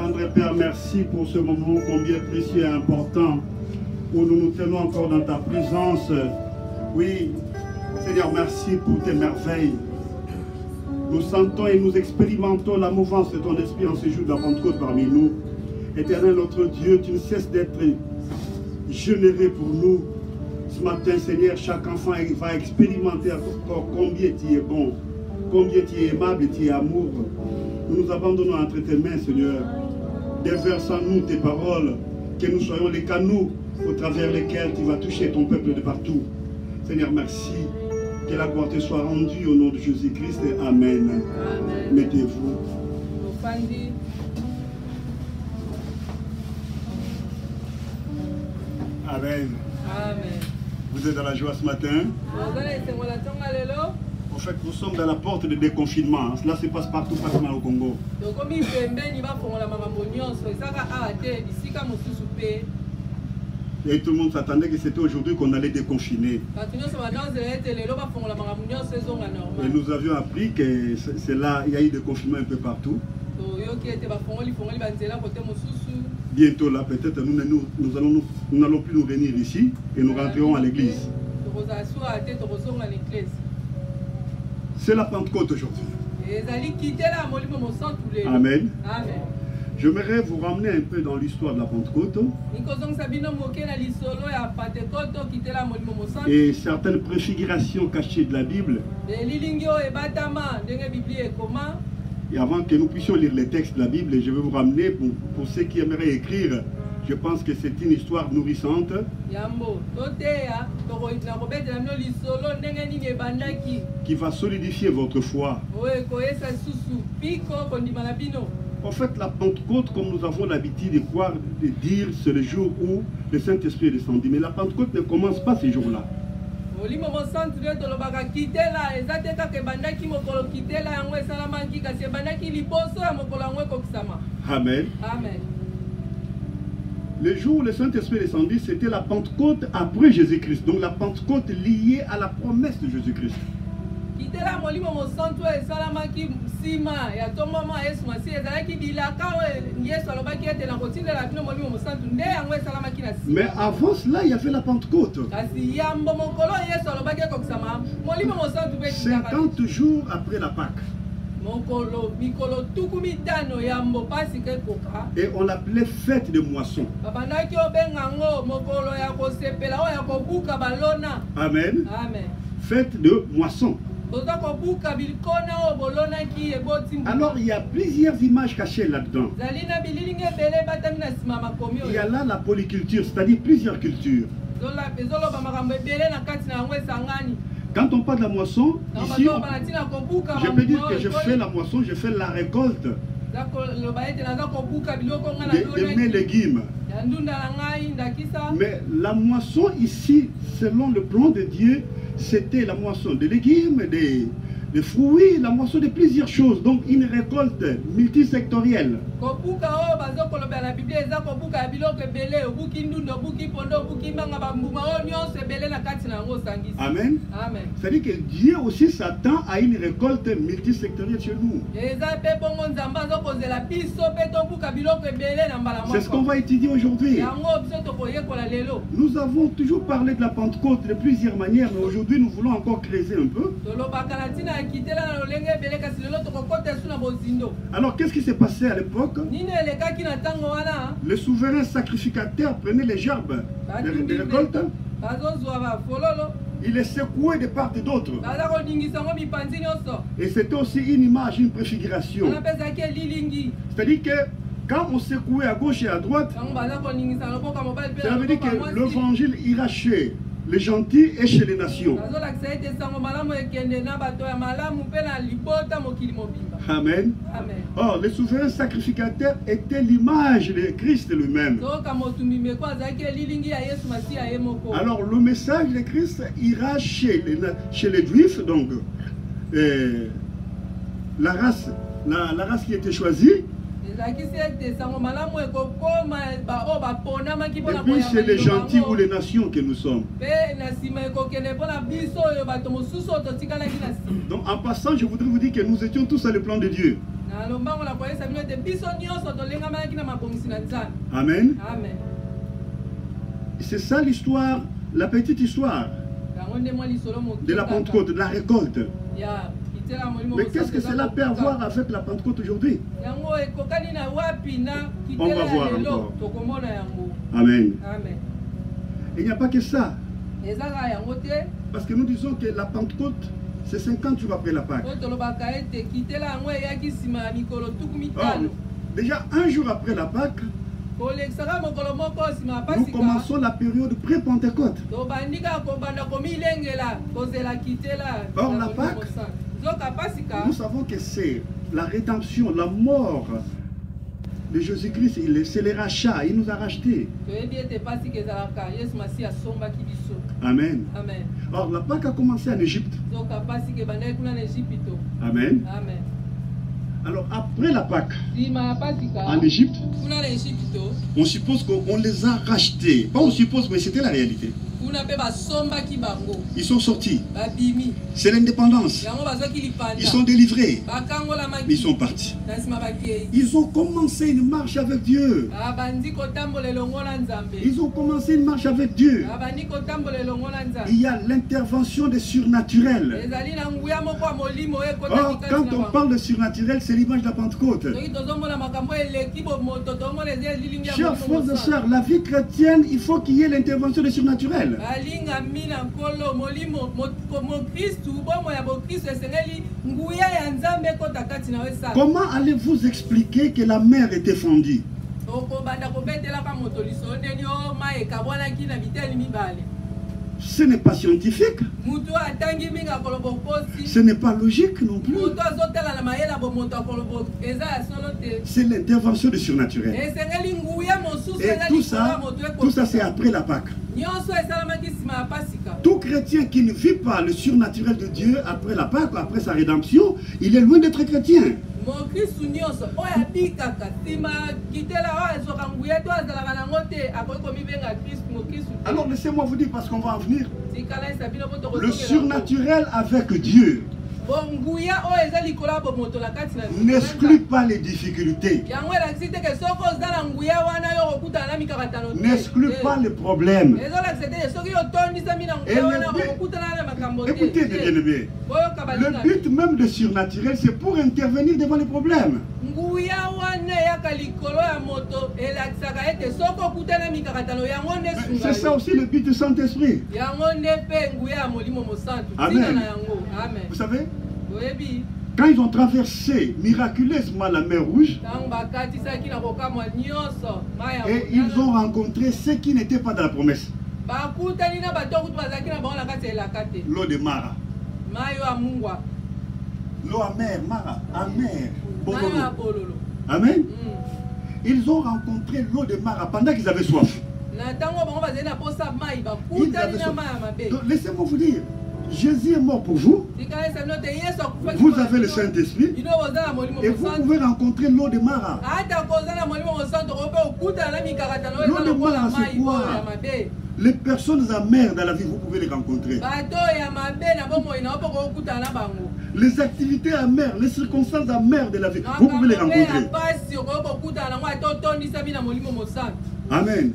Tendre Père, merci pour ce moment combien précieux et important où nous nous tenons encore dans ta présence. Oui, Seigneur, merci pour tes merveilles. Nous sentons et nous expérimentons la mouvance de ton esprit en ce jour de la Pentecôte parmi nous. Éternel notre Dieu, tu ne cesses d'être généreux pour nous. Ce matin, Seigneur, chaque enfant va expérimenter encore combien tu es bon, combien tu es aimable et tu es amour. Nous nous abandonnons entre tes mains, Seigneur. Déverse en nous tes paroles, que nous soyons les canaux au travers lesquels tu vas toucher ton peuple de partout. Seigneur, merci. Que la gloire te soit rendue au nom de Jésus-Christ. Amen. Amen. Mettez-vous. Amen. Amen. Vous êtes dans la joie ce matin? En fait, nous sommes dans la porte de déconfinement. Cela se passe partout, pas seulement au Congo. Et tout le monde s'attendait que c'était aujourd'hui qu'on allait déconfiner. Et nous avions appris que c'est là, il y a eu des confinements un peu partout. Bientôt là, peut-être nous n'allons plus nous réunir ici et nous rentrerons à l'église. C'est la Pentecôte aujourd'hui. Amen. Amen. J'aimerais vous ramener un peu dans l'histoire de la Pentecôte et certaines préfigurations cachées de la Bible. Et avant que nous puissions lire les textes de la Bible, je vais vous ramener, pour ceux qui aimeraient écrire, je pense que c'est une histoire nourrissante qui va solidifier votre foi. En fait, la Pentecôte, comme nous avons l'habitude de croire, de dire, c'est le jour où le Saint-Esprit est descendu. Mais la Pentecôte ne commence pas ce jour-là. Amen. Amen. Le jour où le Saint-Esprit est descendu, c'était la Pentecôte après Jésus-Christ. Donc la Pentecôte liée à la promesse de Jésus-Christ. Mais avant cela, il y avait la Pentecôte. 50 jours après la Pâque. Et on l'appelait fête de moisson. Amen. Amen. Fête de moisson. Alors il y a plusieurs images cachées là-dedans. Il y a là la polyculture, c'est-à-dire plusieurs cultures. Quand on parle de la moisson, ici, je peux dire que je fais la moisson, je fais la récolte de mes légumes. Mais la moisson ici, selon le plan de Dieu, c'était la moisson des légumes, des fruits, la moisson de plusieurs choses. Donc une récolte multisectorielle. Amen. C'est-à-dire que Dieu aussi s'attend à une récolte multisectorielle chez nous. C'est ce qu'on va étudier aujourd'hui. Nous avons toujours parlé de la Pentecôte de plusieurs manières, mais aujourd'hui nous voulons encore creuser un peu. Alors qu'est-ce qui s'est passé à l'époque? Le souverain sacrificateur prenait les gerbes des récoltes, il les secouait de part et d'autre. Et c'était aussi une image, une préfiguration. C'est-à-dire que quand on secouait à gauche et à droite, ça veut dire que l'évangile ira chez les gentils et chez les nations. Amen. Or, le souverain sacrificateur était l'image de Christ lui-même. Alors, le message de Christ ira chez les Juifs, donc la race qui était choisie. Et puis c'est les gentils ou les nations que nous sommes. Donc en passant, je voudrais vous dire que nous étions tous à le plan de Dieu. Amen. C'est ça l'histoire, la petite histoire de la Pentecôte, de la récolte. Mais qu'est-ce que cela peut avoir avec la Pentecôte aujourd'hui? On va voir encore. Amen. Il n'y a pas que ça. Parce que nous disons que la Pentecôte, c'est 50 jours après la Pâque. Or, déjà un jour après la Pâque, nous commençons la période pré-Pentecôte. Or, la Pâque, nous savons que c'est la rédemption, la mort de Jésus-Christ, c'est le rachat, il nous a rachetés. Amen. Or, la Pâque a commencé en Égypte. Amen. Alors, après la Pâque, en Égypte, on suppose qu'on les a rachetés. Pas on suppose, mais c'était la réalité. Ils sont sortis. C'est l'indépendance. Ils sont délivrés. Ils sont partis. Ils ont commencé une marche avec Dieu. Ils ont commencé une marche avec Dieu. Il y a l'intervention des surnaturels. Or, quand on parle de surnaturel, c'est l'image de la Pentecôte. Chers frères et sœurs, la vie chrétienne, il faut qu'il y ait l'intervention des surnaturels. Comment allez-vous expliquer que la mer était fondue? Ce n'est pas scientifique. Ce n'est pas logique non plus. C'est l'intervention du surnaturel. Et tout ça c'est après la Pâque. Tout chrétien qui ne vit pas le surnaturel de Dieu après la Pâque, après sa rédemption, il est loin d'être chrétien. Alors laissez-moi vous dire, parce qu'on va en venir, le surnaturel avec Dieu n'exclut pas les difficultés, n'exclut pas les problèmes. Écoutez bien, le but même de surnaturel, c'est pour intervenir devant les problèmes. C'est ça aussi le but du Saint-Esprit. Amen. Vous savez, quand ils ont traversé miraculeusement la mer Rouge, et ils ont rencontré ceux qui n'étaient pas dans la promesse. L'eau de Mara. L'eau amère, Mara, amère. Bololo. Amen. Ils ont rencontré l'eau de Mara pendant qu'ils avaient soif. Laissez-moi vous dire, Jésus est mort pour vous. Vous avez le Saint-Esprit. Et vous pouvez rencontrer l'eau de Mara. L'eau de Mara, c'est quoi? Les personnes amères dans la vie, vous pouvez les rencontrer. Les activités amères, les circonstances amères de la vie, vous pouvez les rencontrer. Amen.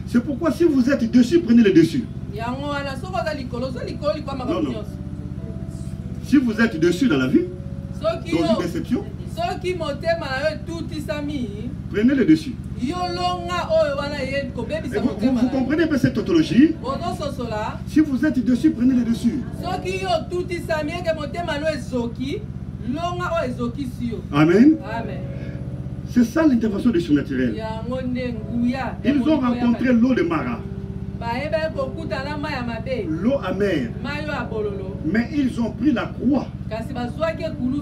C'est pourquoi si vous êtes dessus, prenez le dessus. Non. Si vous êtes dessus dans la vie, dans une déception, prenez le dessus. Vous comprenez un peu cette tautologie? Si vous êtes dessus, prenez le dessus. Amen. C'est ça l'intervention du surnaturel. Ils ont rencontré l'eau de Mara. L'eau amère. Mais ils ont pris la croix.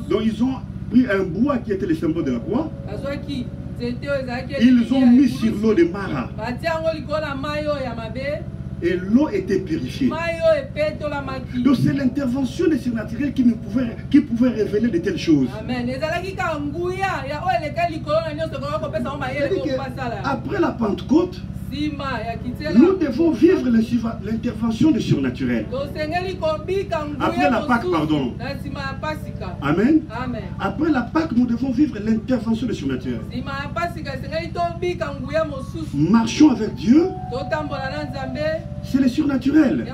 Donc ils ont pris un bois qui était le symbole de la croix. Ils ont mis sur l'eau de Mara. Et l'eau était purifiée. Donc c'est l'intervention des surnaturels qui pouvait révéler de telles choses. Après la Pentecôte, Nous devons vivre l'intervention du surnaturel. Après la Pâque, pardon. Amen. Après la Pâque, nous devons vivre l'intervention du surnaturel. Marchons avec Dieu. C'est le surnaturel.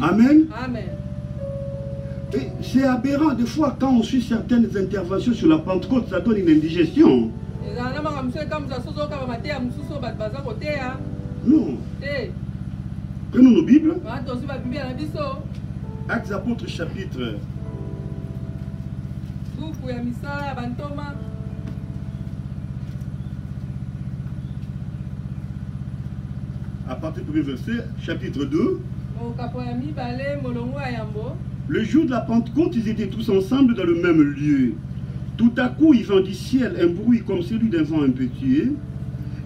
Amen. C'est aberrant des fois quand on suit certaines interventions sur la Pentecôte, ça donne une indigestion. Non. Prenons nos Bibles. Actes des Apôtres chapitre. À partir du premier verset, chapitre 2. Le jour de la Pentecôte, ils étaient tous ensemble dans le même lieu. Tout à coup, il vint du ciel un bruit comme celui d'un vent impétueux,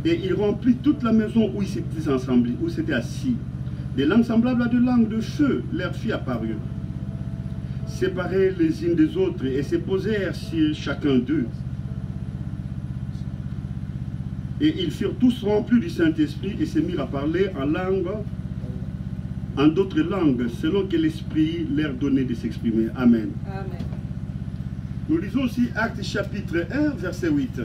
et il remplit toute la maison où ils s'étaient ensemble, où ils s'étaient assis. Des langues semblables à de langues de feu leur fit apparu, séparées les unes des autres, et se posèrent sur chacun d'eux. Et ils furent tous remplis du Saint-Esprit et se mirent à parler en langue, en d'autres langues, selon que l'Esprit leur donnait de s'exprimer. Amen. Amen. Nous lisons aussi Actes chapitre 1, verset 8.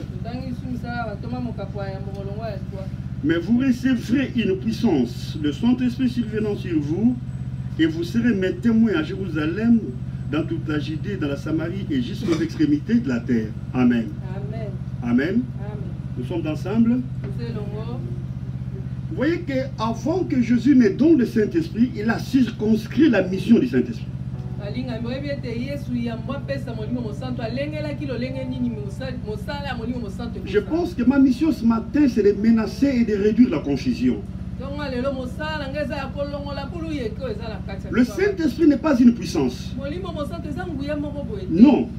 Mais vous recevrez une puissance, le Saint-Esprit survenant sur vous, et vous serez mes témoins à Jérusalem, dans toute la Judée, dans la Samarie et jusqu'aux extrémités de la terre. Amen. Amen. Amen. Amen. Nous sommes ensemble. Vous voyez qu'avant que Jésus ne donne le Saint-Esprit, il a circonscrit la mission du Saint-Esprit. Je pense que ma mission ce matin, c'est de menacer et de réduire la confusion. Le Saint-Esprit n'est pas une puissance. Non.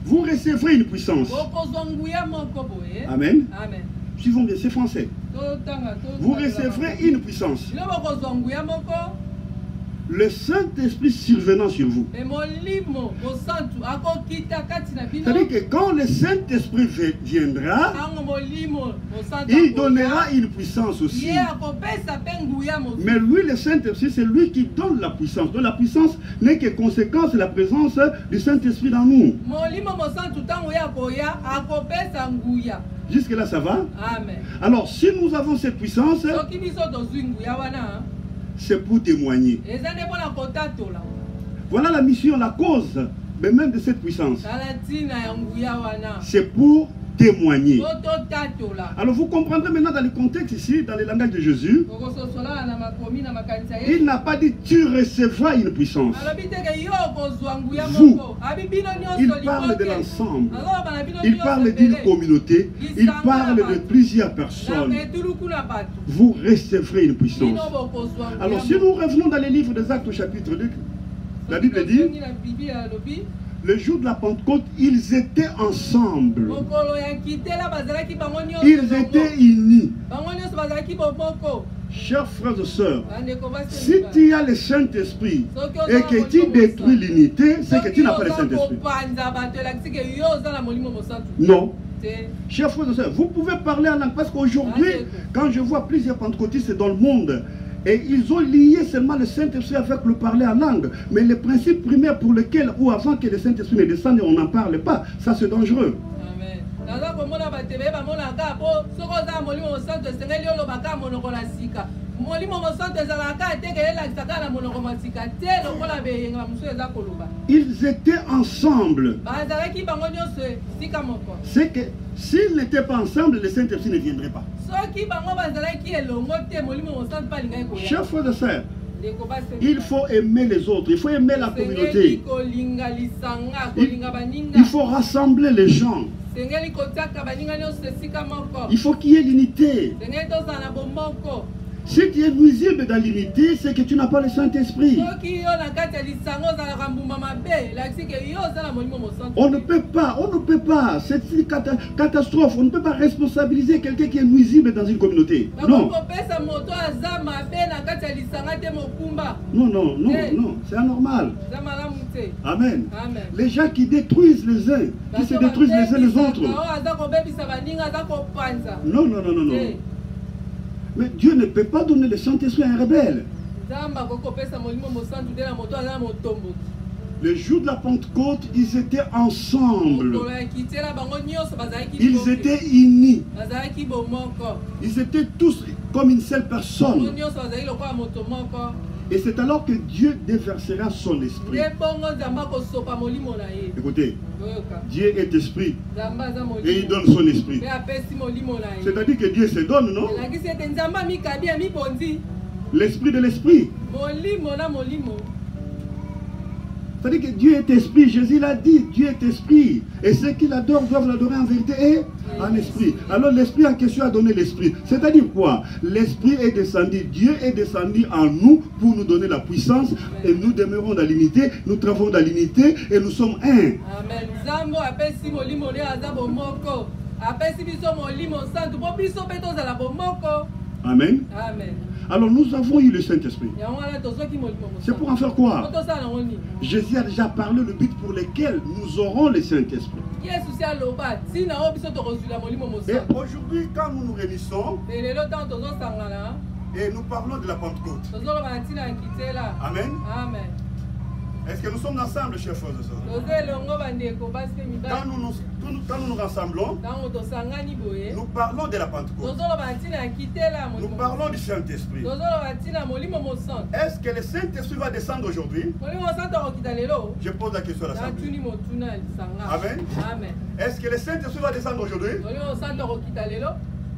Vous recevrez une puissance. Amen. Suivons bien, c'est français. Vous recevrez une puissance. Le Saint-Esprit survenant sur vous. C'est-à-dire que quand le Saint-Esprit viendra, il donnera une puissance aussi. Mais lui, le Saint-Esprit, c'est lui qui donne la puissance. Donc la puissance n'est que conséquence de la présence du Saint-Esprit dans nous. Jusque-là, ça va? Amen. Alors, si nous avons cette puissance, c'est pour témoigner. Voilà la mission, la cause, mais même de cette puissance. C'est pour témoigner. Alors vous comprendrez maintenant dans le contexte ici, dans le langage de Jésus, il n'a pas dit tu recevras une puissance. Vous, il parle de l'ensemble. Il parle d'une communauté. Il parle de plusieurs personnes. Vous recevrez une puissance. Alors si nous revenons dans les livres des Actes au chapitre 2, la Bible dit, le jour de la Pentecôte, ils étaient ensemble. Ils étaient unis. Chers frères et sœurs, si tu as le Saint-Esprit et que tu détruis l'unité, c'est que tu n'as pas le Saint-Esprit. Non. Chers frères et sœurs, vous pouvez parler en langue parce qu'aujourd'hui, quand je vois plusieurs pentecôtistes dans le monde, et ils ont lié seulement le Saint-Esprit avec le parler en langue. Mais le principe primaire pour lequel, ou avant que le Saint-Esprit ne descende, on n'en parle pas, ça c'est dangereux. Ils étaient ensemble. C'est que s'ils n'étaient pas ensemble, le Saint-Esprit ne viendrait pas. Chers frères et sœurs, il faut aimer les autres, il faut aimer la communauté. Il faut rassembler les gens. Il faut qu'il y ait l'unité. Si tu es nuisible dans l'unité, c'est que tu n'as pas le Saint-Esprit. On ne peut pas, c'est une catastrophe. On ne peut pas responsabiliser quelqu'un qui est nuisible dans une communauté. Non. Non, c'est anormal. Amen. Les gens qui détruisent les uns, qui se détruisent les uns les autres. Non. Mais Dieu ne peut pas donner le Saint-Esprit à un rebelle. Le jour de la Pentecôte, ils étaient ensemble. Ils étaient unis. Ils étaient tous comme une seule personne. Et c'est alors que Dieu déversera son esprit. Écoutez, Dieu est esprit. Et il donne son esprit. C'est-à-dire que Dieu se donne, non? L'esprit de l'esprit. C'est-à-dire que Dieu est esprit. Jésus l'a dit, Dieu est esprit. Et ceux qui l'adorent doivent l'adorer en vérité et en esprit. Alors l'esprit en question a donné l'esprit. C'est-à-dire quoi? L'esprit est descendu. Dieu est descendu en nous pour nous donner la puissance. Et nous demeurons dans l'unité. Nous travaillons dans l'unité et nous sommes un. Amen. Amen. Alors nous avons eu le Saint-Esprit. C'est pour en faire quoi? Jésus a déjà parlé le but pour lequel nous aurons le Saint-Esprit. Et aujourd'hui, quand nous nous réunissons, et nous parlons de la Pentecôte. Amen. Amen. Est-ce que nous sommes ensemble, chers frères et sœurs? Quand nous nous rassemblons, nous parlons de la Pentecôte. Nous parlons du Saint-Esprit. Est-ce que le Saint-Esprit va descendre aujourd'hui? Je pose la question à l'Assemblée. Amen. Est-ce que le Saint-Esprit va descendre aujourd'hui?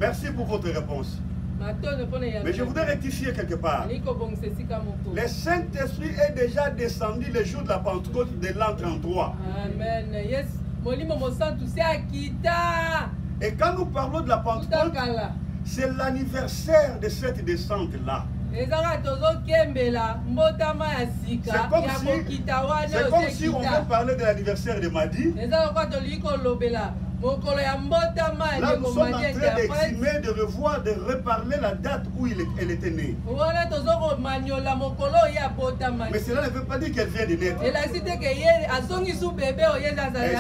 Merci pour votre réponse. Mais je voudrais rectifier quelque part. Le Saint-Esprit est déjà descendu le jour de la Pentecôte de l'an 33. Amen. Et quand nous parlons de la Pentecôte, c'est l'anniversaire de cette descente-là. C'est comme si on veut parler de l'anniversaire de Madi. Là, nous sommes en train d'exhumer, de revoir, de reparler la date où elle était née. Mais cela ne veut pas dire qu'elle vient de naître. Et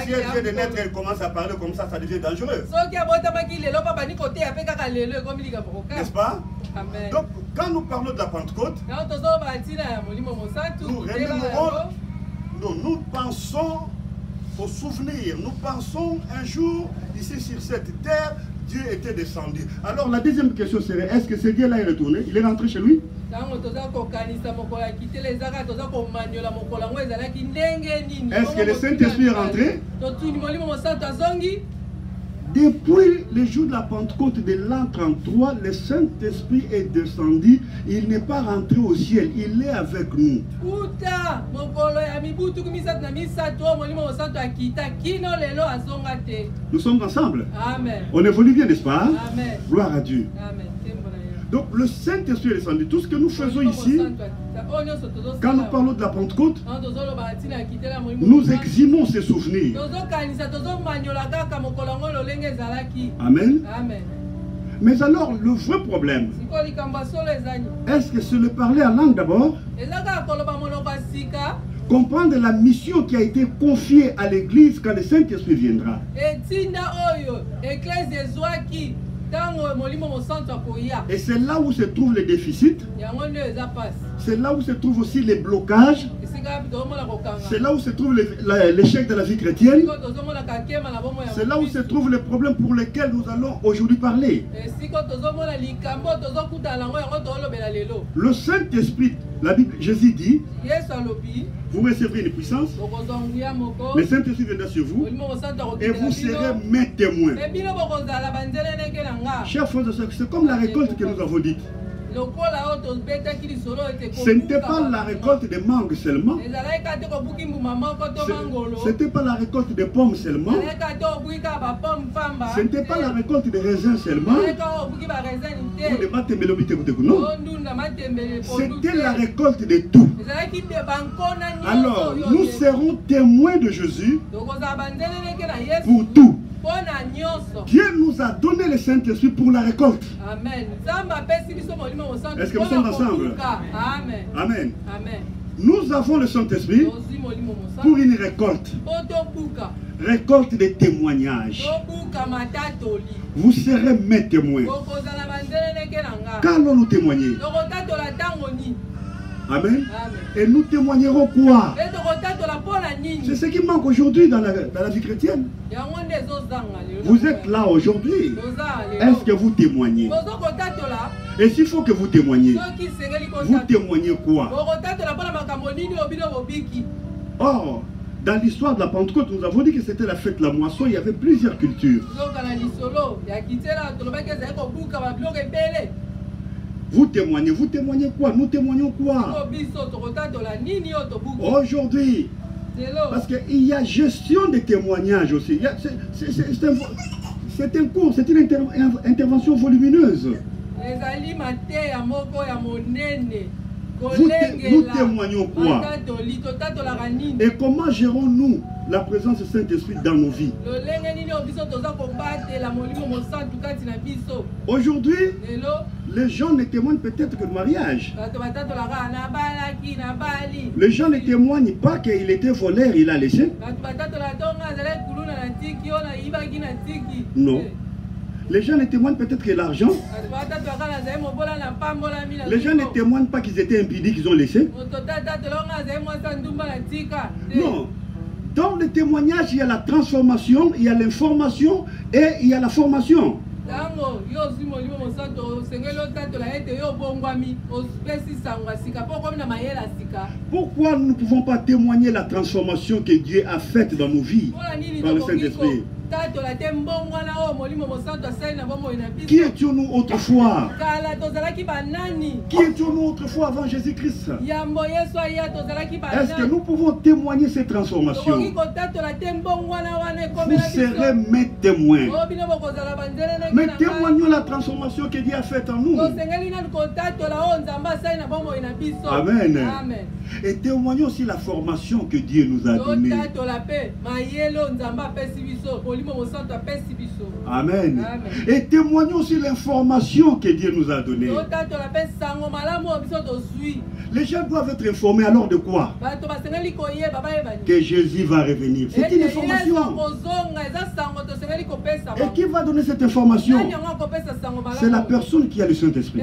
si elle vient de naître, elle commence à parler comme ça devient dangereux. N'est-ce pas? Amen. Donc, quand nous parlons de la Pentecôte, nous pensons au souvenir. Nous pensons un jour, ici sur cette terre, Dieu était descendu. Alors la deuxième question serait, est-ce que ce Dieu-là est retourné? Il est rentré chez lui? Est-ce que le Saint-Esprit est rentré? Depuis le jour de la Pentecôte de l'an 33, le Saint-Esprit est descendu. Il n'est pas rentré au ciel, il est avec nous. Nous sommes ensemble. Amen. On évolue bien, n'est-ce pas? Amen. Gloire à Dieu. Amen. Donc le Saint-Esprit est descendu. Tout ce que nous faisons ici, quand nous parlons de la Pentecôte, nous exhumons ces souvenirs. Amen. Amen. Mais alors, le vrai problème, est-ce que c'est le parler en langue d'abord? Comprendre la mission qui a été confiée à l'Église quand le Saint-Esprit viendra. Et c'est là où se trouvent les déficits. C'est là où se trouvent aussi les blocages. C'est là où se trouve l'échec de la vie chrétienne. C'est là où se trouvent les problèmes pour lesquels nous allons aujourd'hui parler. Le Saint-Esprit, la Bible, Jésus dit, vous recevrez une puissance, le Saint-Esprit viendra sur vous et vous serez mes témoins. Chers frères et sœurs, c'est comme la récolte que nous avons dite. Ce n'était pas la récolte de mangue seulement. Ce n'était pas la récolte de pommes seulement. Ce n'était pas la récolte de raisins seulement. Non. C'était la récolte de tout. Alors, nous serons témoins de Jésus pour tout. Dieu nous a donné le Saint-Esprit pour la récolte. Amen. Est-ce que nous sommes ensemble? Amen. Amen. Nous avons le Saint-Esprit pour une récolte. Récolte des témoignages. Vous serez mes témoins. Qu'allons-nous témoigner? Amen. Et nous témoignerons quoi? C'est ce qui manque aujourd'hui dans la vie chrétienne. Vous êtes là aujourd'hui. Est-ce que vous témoignez? Et s'il faut que vous témoignez, vous témoignez quoi? Or, dans l'histoire de la Pentecôte, nous avons dit que c'était la fête de la moisson, il y avait plusieurs cultures. Vous témoignez quoi? Nous témoignons quoi? Aujourd'hui, parce qu'il y a gestion des témoignages aussi. C'est un cours, c'est une intervention volumineuse. Nous témoignons quoi? Et comment gérons-nous la présence du Saint-Esprit dans nos vies? Aujourd'hui, les gens ne témoignent peut-être que le mariage. Les gens ne témoignent pas qu'il était voleur, il a laissé. Non. Les gens ne témoignent peut-être que l'argent. Les gens ne témoignent pas qu'ils étaient impudiques, qu'ils ont laissé. Non. Dans le témoignage, il y a la transformation, il y a l'information et il y a la formation. Pourquoi nous ne pouvons pas témoigner la transformation que Dieu a faite dans nos vies par le Saint-Esprit? Qui étions-nous autrefois? Qui étions-nous autrefois avant Jésus-Christ? Est-ce que nous pouvons témoigner cette transformation? Vous serez mes témoins. Mais témoignons la transformation que Dieu a faite en nous. Amen. Et témoignons aussi la formation que Dieu nous a donnée. Amen. Et témoignons aussi l'information que Dieu nous a donnée. Les gens doivent être informés alors de quoi? Que Jésus va revenir. C'est une information. Et qui va donner cette information? C'est la personne qui a le Saint-Esprit.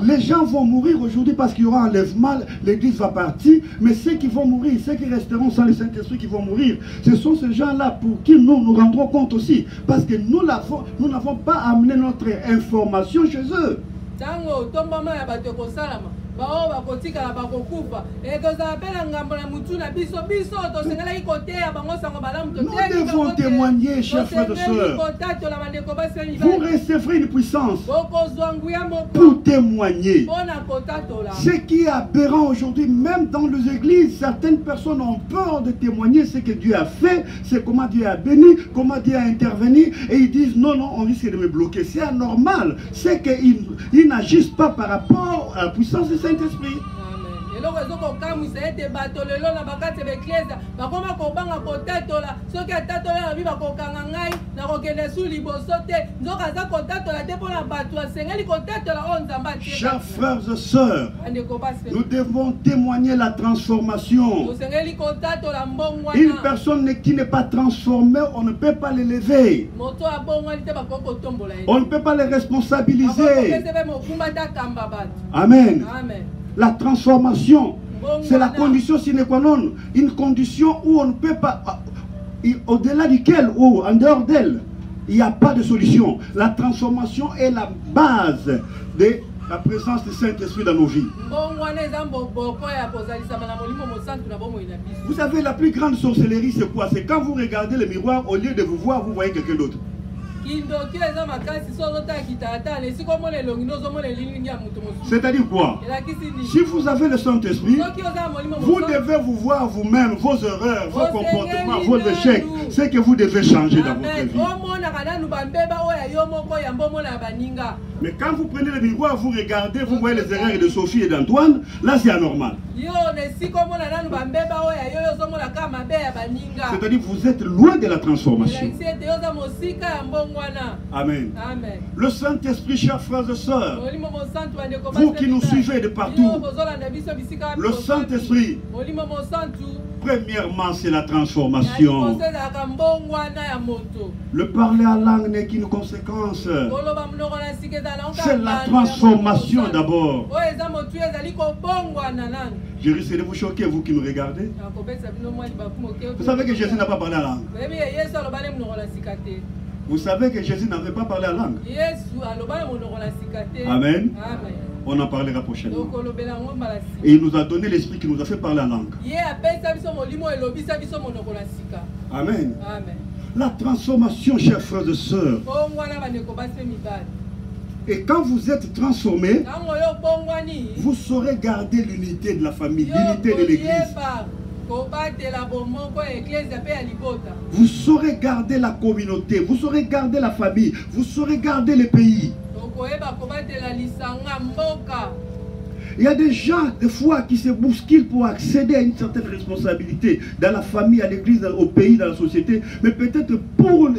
Les gens vont mourir aujourd'hui parce qu'il y aura un enlèvement, l'église va partir, mais ceux qui vont mourir, ceux qui resteront sans le Saint-Esprit qui vont mourir, ce sont ces gens-là pour qui nous rendrons compte aussi. Parce que nous n'avons pas amené notre information chez eux. Nous devons témoigner, chers frères et sœurs. Vous recevrez une puissance pour témoigner. Ce qui est aberrant aujourd'hui, même dans les églises, certaines personnes ont peur de témoigner ce que Dieu a fait, c'est comment Dieu a béni, comment Dieu a intervenu, et ils disent non, non, on risque de me bloquer. C'est anormal. C'est qu'ils n'agissent pas par rapport à la puissance du Saint-Esprit. Chers frères et sœurs, nous devons témoigner la transformation. Une personne qui n'est pas transformée, on ne peut pas l'élever. On ne peut pas les responsabiliser. Amen. La transformation, c'est la condition sine qua non, une condition où on ne peut pas, au-delà duquel ou en dehors d'elle, il n'y a pas de solution. La transformation est la base de la présence du Saint-Esprit dans nos vies. Vous savez, la plus grande sorcellerie, c'est quoi? C'est quand vous regardez le miroir, au lieu de vous voir, vous voyez quelqu'un d'autre. C'est-à-dire quoi? Si vous avez le Saint-Esprit, vous devez vous voir vous-même, vos erreurs, vos comportements, vos échecs, ce que vous devez changer dans votre vie. Mais quand vous prenez le miroir, vous regardez, vous voyez les erreurs de Sophie et d'Antoine, là c'est anormal. C'est-à-dire que vous êtes loin de la transformation. Amen. Le Saint-Esprit, chers frères et sœurs, vous qui nous suivez de partout, le Saint-Esprit, premièrement, c'est la transformation. Le parler en langue n'est qu'une conséquence. C'est la transformation d'abord. Je risque de vous choquer, vous qui me regardez. Vous savez que Jésus n'a pas parlé en langue. Vous savez que Jésus n'avait pas parlé en langue. Amen. On en parlera prochainement. Et il nous a donné l'esprit qui nous a fait parler en langue. Amen. La transformation, chers frères et sœurs. Et quand vous êtes transformés, vous saurez garder l'unité de la famille, l'unité de l'église. Vous saurez garder la communauté, vous saurez garder la famille, vous saurez garder le pays. Il y a des gens, des fois, qui se bousculent pour accéder à une certaine responsabilité dans la famille, à l'église, au pays, dans la société, mais peut-être pour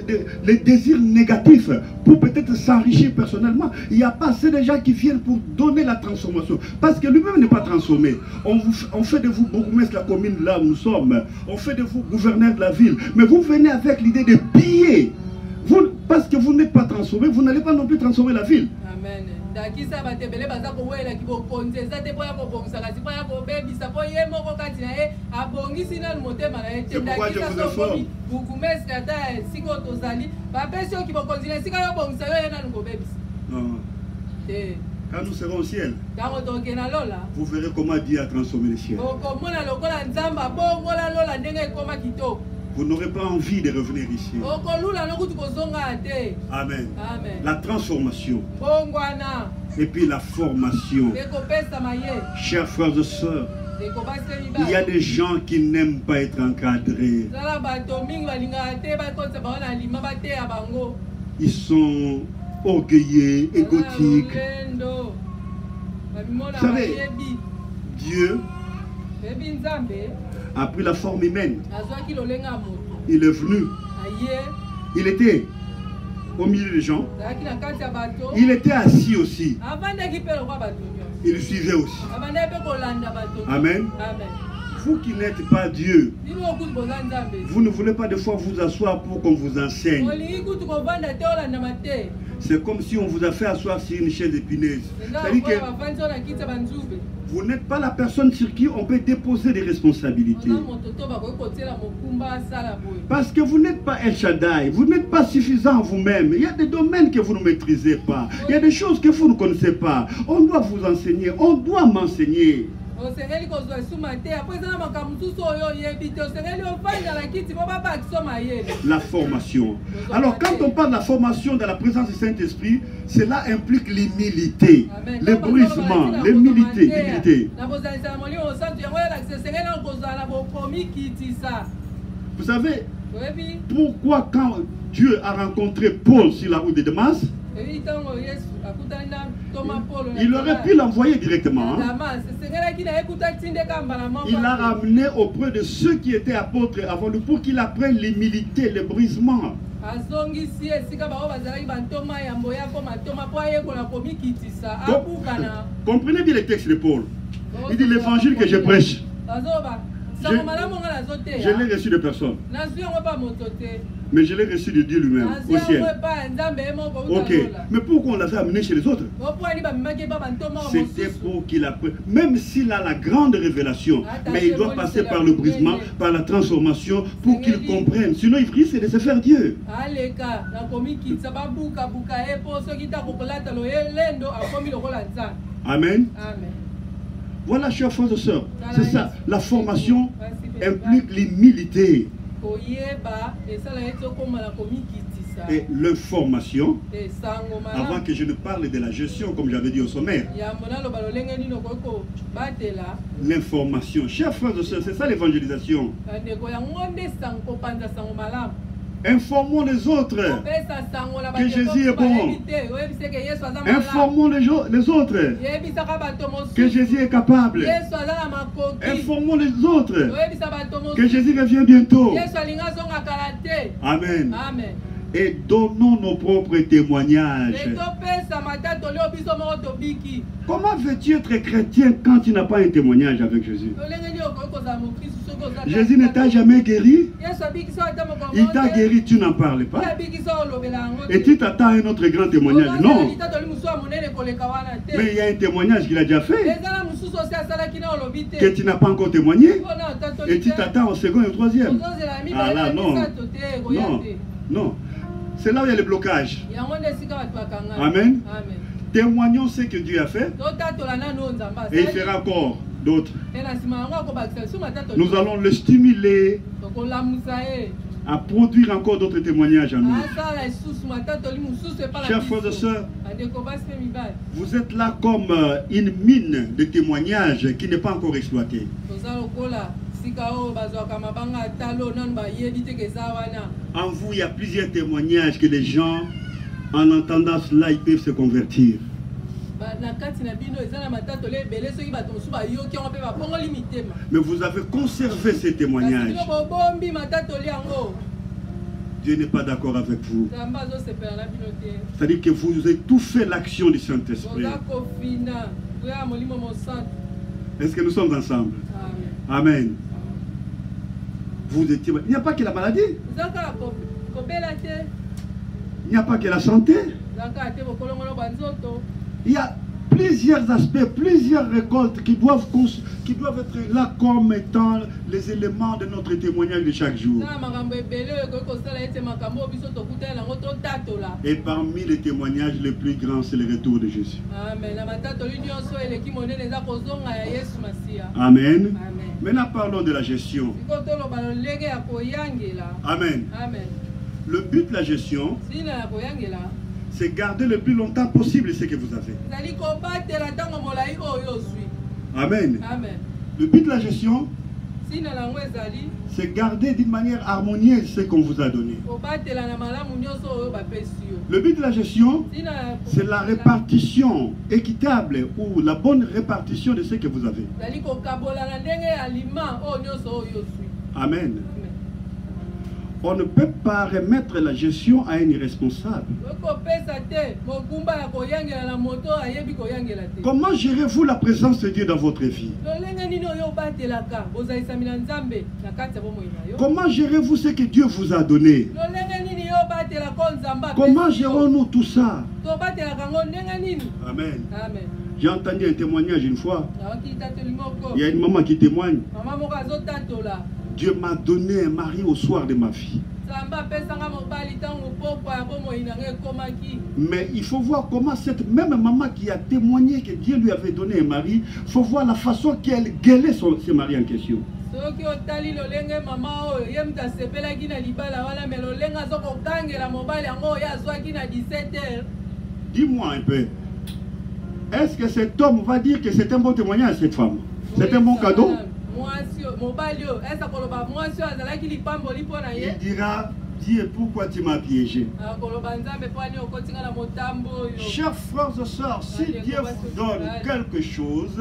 les désirs négatifs, pour peut-être s'enrichir personnellement. Il n'y a pas assez de gens qui viennent pour donner la transformation. Parce que lui-même n'est pas transformé. On fait de vous bourgmestre de la commune là où nous sommes. On fait de vous gouverneur de la ville. Mais vous venez avec l'idée de piller. Parce que vous n'êtes pas transformé, vous n'allez pas non plus transformer la ville. Amen. C'est pourquoi je vous informe. Quand nous serons au ciel, vous verrez comment Dieu a transformé le ciel. Vous n'aurez pas envie de revenir ici. Amen. La transformation. Et puis la formation. Chers frères et sœurs, il y a des gens qui n'aiment pas être encadrés. Ils sont orgueilleux, égotiques. Vous savez, Dieu a pris la forme humaine. Il est venu. Il était au milieu des gens. Il était assis aussi. Il suivait aussi. Amen. Vous qui n'êtes pas Dieu, vous ne voulez pas des fois vous asseoir pour qu'on vous enseigne. C'est comme si on vous a fait asseoir sur une chaise épineuse. C'est-à-dire que vous n'êtes pas la personne sur qui on peut déposer des responsabilités. Parce que vous n'êtes pas El Shaddai, vous n'êtes pas suffisant vous-même. Il y a des domaines que vous ne maîtrisez pas. Il y a des choses que vous ne connaissez pas. On doit vous enseigner, on doit m'enseigner. La formation. Alors quand on parle de la formation dans la présence du Saint-Esprit, cela implique l'humilité, le brisement, l'humilité. Vous savez pourquoi quand Dieu a rencontré Paul sur la route de Damas, il aurait pu l'envoyer directement. Il l'a ramené auprès de ceux qui étaient apôtres avant lui pour qu'il apprenne l'humilité, le brisement. Comprenez bien le texte de Paul. Il dit l'évangile que je prêche. Je l'ai reçu de personne. Mais je l'ai reçu de Dieu lui-même, au ciel. Ok. Mais pourquoi on l'avait amené chez les autres? C'était pour qu'il apprenne. Même s'il a la grande révélation, mais il doit passer par le brisement, par la transformation, pour qu'il comprenne. Sinon, il risque de se faire Dieu. Amen. Voilà, chers frères et sœurs, c'est ça. La formation implique l'humilité. et l'information, avant que je ne parle de la gestion, comme j'avais dit au sommaire. L'information. Chers frères et sœurs, c'est ça l'évangélisation. Informons les autres que Jésus est bon. Informons les autres que Jésus est capable. Informons les autres que Jésus revient bientôt. Amen. Et donnons nos propres témoignages. Comment veux-tu être chrétien quand tu n'as pas un témoignage avec Jésus? Jésus ne t'a jamais guéri. Il t'a guéri, tu n'en parles pas. Et tu t'attends à un autre grand témoignage. Non. Mais il y a un témoignage qu'il a déjà fait, que tu n'as pas encore témoigné. Et tu t'attends au second et au troisième. Ah là, non. Non. Non. C'est là où il y a le blocage. Amen. Témoignons ce que Dieu a fait. Et il fera encore d'autres. Nous allons le stimuler à produire encore d'autres témoignages à nous. Chers frères et sœurs, vous êtes là comme une mine de témoignages qui n'est pas encore exploitée. En vous, il y a plusieurs témoignages que les gens, en entendant cela, ils peuvent se convertir. Mais vous avez conservé ces témoignages. Dieu n'est pas d'accord avec vous. C'est-à-dire que vous étouffez l'action du Saint-Esprit. Est-ce que nous sommes ensemble? Amen. Vous étiez... Il n'y a pas que la maladie. Il n'y a pas que la santé. Il y a plusieurs aspects, plusieurs récoltes qui doivent être là comme étant les éléments de notre témoignage de chaque jour. Et parmi les témoignages les plus grands, c'est le retour de Jésus. Amen. Maintenant, parlons de la gestion. Amen. Le but de la gestion, c'est garder le plus longtemps possible ce que vous avez. Amen. Le but de la gestion, c'est garder d'une manière harmonieuse ce qu'on vous a donné. Le but de la gestion, c'est la répartition équitable ou la bonne répartition de ce que vous avez. Amen. On ne peut pas remettre la gestion à un irresponsable. Comment gérez-vous la présence de Dieu dans votre vie? Comment gérez-vous ce que Dieu vous a donné? Comment gérons-nous tout ça? Amen. J'ai entendu un témoignage une fois. Il y a une maman qui témoigne. Dieu m'a donné un mari au soir de ma vie. Mais il faut voir comment cette même maman qui a témoigné que Dieu lui avait donné un mari, il faut voir la façon qu'elle gueulait ce mari en question. Dis-moi un peu, est-ce que cet homme va dire que c'est un bon témoignage à cette femme? C'est un bon cadeau? Il dira, Dieu, pourquoi tu m'as piégé? Chers frères et sœurs, si Dieu vous donne quelque chose,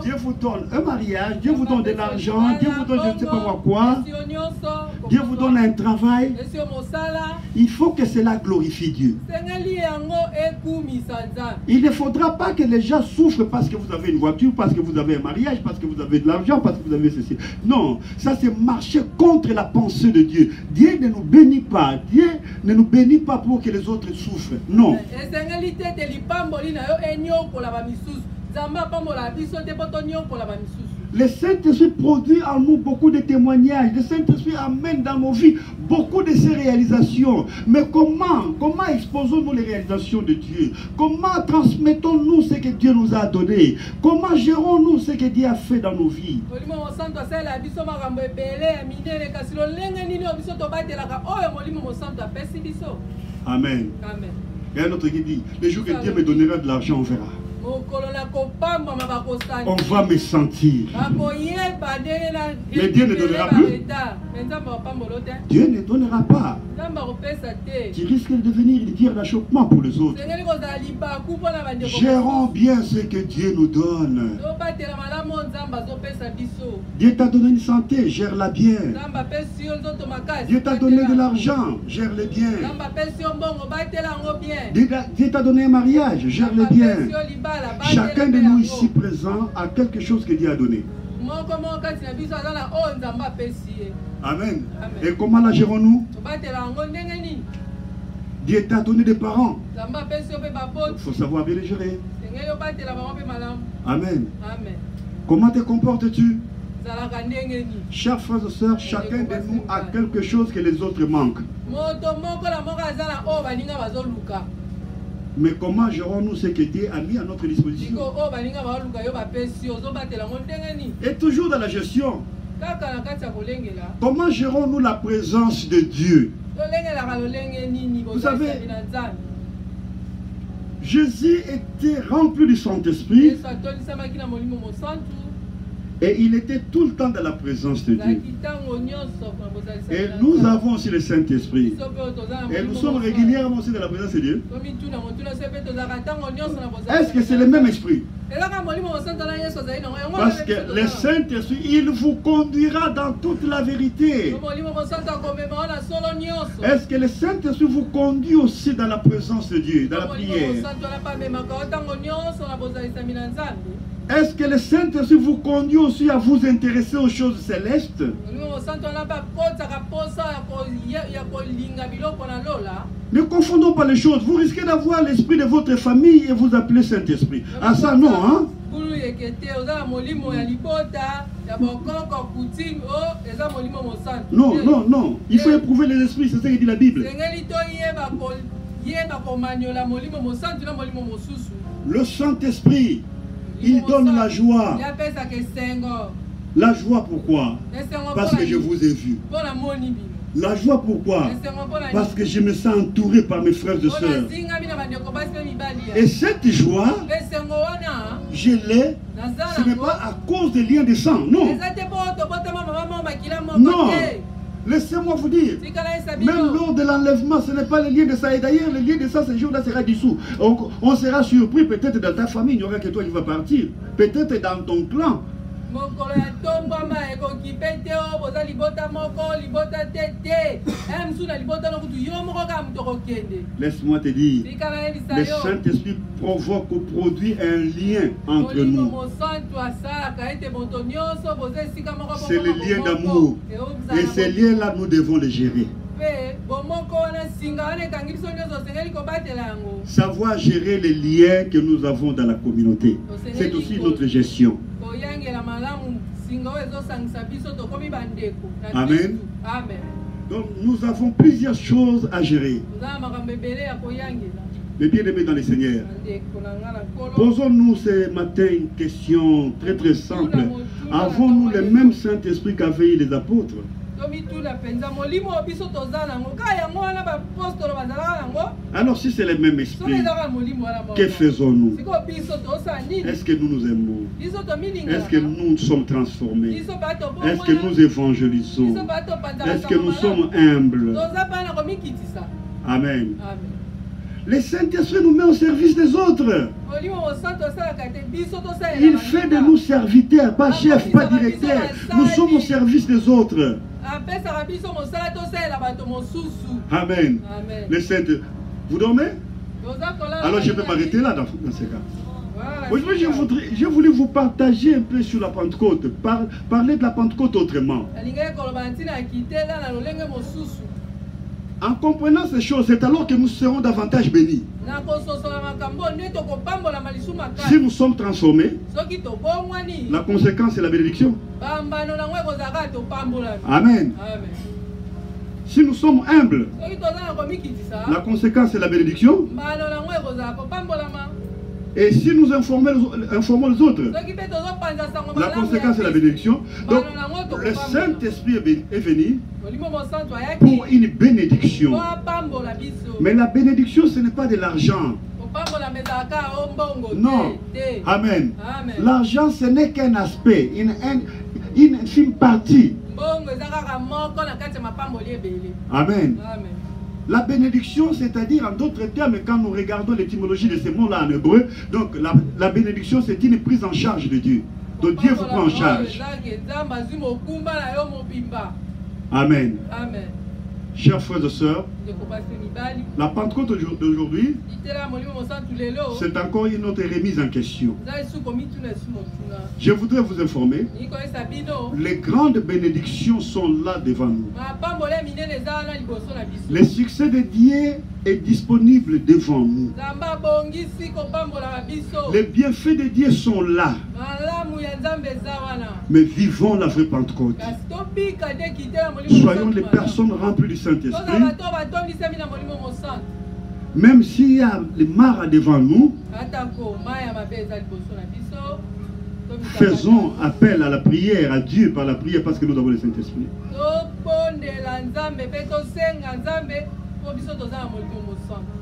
Dieu vous donne un mariage, Dieu vous donne de l'argent, Dieu vous donne je ne sais pas quoi, Dieu vous donne un travail, il faut que cela glorifie Dieu. Il ne faudra pas que les gens souffrent parce que vous avez une voiture, parce que vous avez un mariage, parce que vous avez de l'argent, parce que vous avez ceci. Non, ça c'est marcher contre la pensée de Dieu. Dieu ne nous bénit pas. Dieu ne nous bénit pas pour que les autres souffrent. Non. Le Saint-Esprit produit en nous beaucoup de témoignages. Le Saint-Esprit amène dans nos vies beaucoup de ces réalisations. Mais comment exposons-nous les réalisations de Dieu? Comment transmettons-nous ce que Dieu nous a donné? Comment gérons-nous ce que Dieu a fait dans nos vies? Amen. Amen. Il y a un autre qui dit, le jour que Dieu me donnera de l'argent, on verra. On va me sentir. Mais Dieu ne donnera plus. Dieu ne donnera pas. Tu risques de devenir une pierre d'achoppement pour les autres. Gérons bien ce que Dieu nous donne. Dieu t'a donné une santé, gère-la bien. Dieu t'a donné de l'argent, gère-le bien. Dieu t'a donné un mariage, gère-le bien. Chacun de nous ici présents a quelque chose que Dieu a donné. Amen. Et comment la gérons-nous? Dieu t'a donné des parents. Il faut savoir bien les gérer. Amen. Comment te comportes-tu? Chers frères et sœurs, chacun de nous a quelque chose que les autres manquent. Mais comment gérons-nous ce que Dieu a mis à notre disposition? Et toujours dans la gestion, comment gérons-nous la présence de Dieu? Vous savez, Jésus était rempli du Saint-Esprit et il était tout le temps dans la présence de Dieu. Et nous avons aussi le Saint-Esprit. Et nous sommes régulièrement aussi dans la présence de Dieu. Est-ce que c'est le même esprit? Parce que le Saint-Esprit, il vous conduira dans toute la vérité. Est-ce que le Saint-Esprit vous conduit aussi dans la présence de Dieu, dans la prière? Est-ce que le Saint-Esprit vous conduit aussi à vous intéresser aux choses célestes? Ne confondons pas les choses. Vous risquez d'avoir l'esprit de votre famille et vous appelez Saint-Esprit. Ah ça non, hein? Non, non, non. Il faut éprouver les esprits, c'est ce que dit la Bible. Le Saint-Esprit, il donne la joie. La joie pourquoi? Parce que je vous ai vu. La joie pourquoi? Parce que je me sens entouré par mes frères et sœurs. Et cette joie, je l'ai, ce n'est pas à cause des liens de sang, non. Non. Laissez-moi vous dire, même lors de l'enlèvement, ce n'est pas le lien de sang. Et d'ailleurs, le lien de sang, ce jour-là sera dissous. On sera surpris, peut-être dans ta famille, il n'y aura que toi qui vas partir. Peut-être dans ton clan. Laisse-moi te dire, le Saint-Esprit provoque ou produit un lien entre nous. C'est le lien d'amour. Et ces liens-là, nous devons les gérer. Savoir gérer les liens que nous avons dans la communauté, c'est aussi notre gestion. Amen. Donc nous avons plusieurs choses à gérer. Mais bien aimés dans le Seigneur, posons-nous ce matin une question très très simple. Avons-nous le même Saint-Esprit qu'avaient les apôtres? Alors si c'est le même esprit, que faisons-nous? Est-ce que nous nous aimons? Est-ce que nous sommes transformés? Est-ce que nous évangélisons? Est-ce que nous sommes humbles? Amen. Le Saint-Esprit nous met au service des autres. Il fait de nous serviteurs, pas chefs, pas directeurs. Nous sommes au service des autres. Amen. Le Saint-Esprit. Vous dormez? Alors je peux m'arrêter là dans ce cas. Aujourd'hui, je voulais vous partager un peu sur la Pentecôte. Parler de la Pentecôte autrement. En comprenant ces choses, c'est alors que nous serons davantage bénis. Si nous sommes transformés, la conséquence c'est la bénédiction. Amen. Si nous sommes humbles, la conséquence c'est la bénédiction. Et si nous informons les autres, la conséquence est la bénédiction. Donc, le Saint-Esprit est venu pour une bénédiction. Mais la bénédiction, ce n'est pas de l'argent. Non. Amen. L'argent, ce n'est qu'un aspect, une infime partie. Amen. La bénédiction, c'est-à-dire, en d'autres termes, quand nous regardons l'étymologie de ces mots-là en hébreu, donc la bénédiction, c'est une prise en charge de Dieu. Donc Dieu vous prend en charge. Amen. Amen. Chers frères et sœurs, la Pentecôte d'aujourd'hui, c'est encore une autre remise en question. Je voudrais vous informer, les grandes bénédictions sont là devant nous. Le succès de Dieu est disponible devant nous. Les bienfaits de Dieu sont là. Mais vivons la vraie Pentecôte. Soyons les personnes remplies du Saint-Esprit. Même s'il y a les maras devant nous, faisons appel à la prière, à Dieu par la prière, parce que nous avons le Saint-Esprit.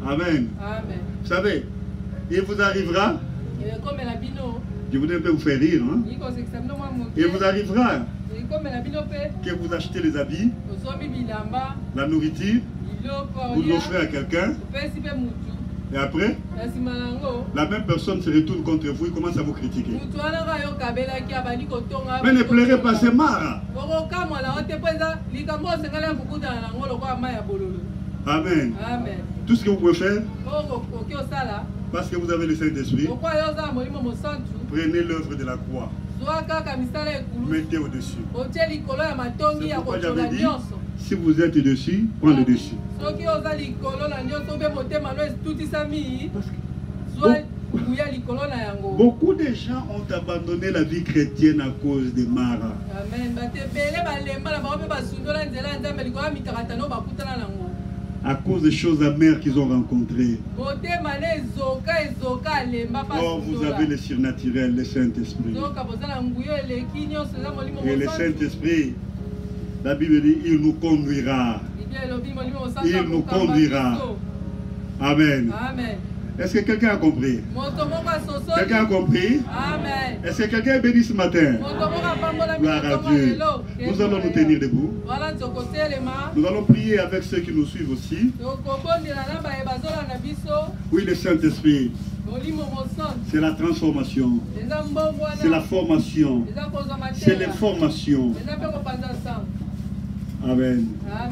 Amen. Vous savez, il vous arrivera, je voudrais un peu vous faire rire, hein? Il vous arrivera que vous achetez les habits, la nourriture, vous l'offrez à quelqu'un, et après, la même personne se retourne contre vous et commence à vous critiquer. Mais ne pleurez pas, c'est marre. Amen. Amen. Tout ce que vous pouvez faire, parce que vous avez le Saint-Esprit, prenez l'œuvre de la croix. Mettez au-dessus. C'est pourquoi j'avais dit, si vous êtes dessus, prenez le dessus. Beaucoup de gens ont abandonné la vie chrétienne à cause des maras. À cause des choses amères qu'ils ont rencontrées. Or, vous avez le surnaturel, le Saint-Esprit. Et le Saint-Esprit, la Bible dit, il nous conduira. Il nous conduira. Amen. Amen. Est-ce que quelqu'un a compris? Quelqu'un a compris? Amen. Est-ce que quelqu'un est béni ce matin? Gloire à Dieu. Nous allons nous tenir debout. Nous allons prier avec ceux qui nous suivent aussi. Oui, le Saint-Esprit. C'est la transformation. C'est la formation. C'est l'information. Amen. Amen.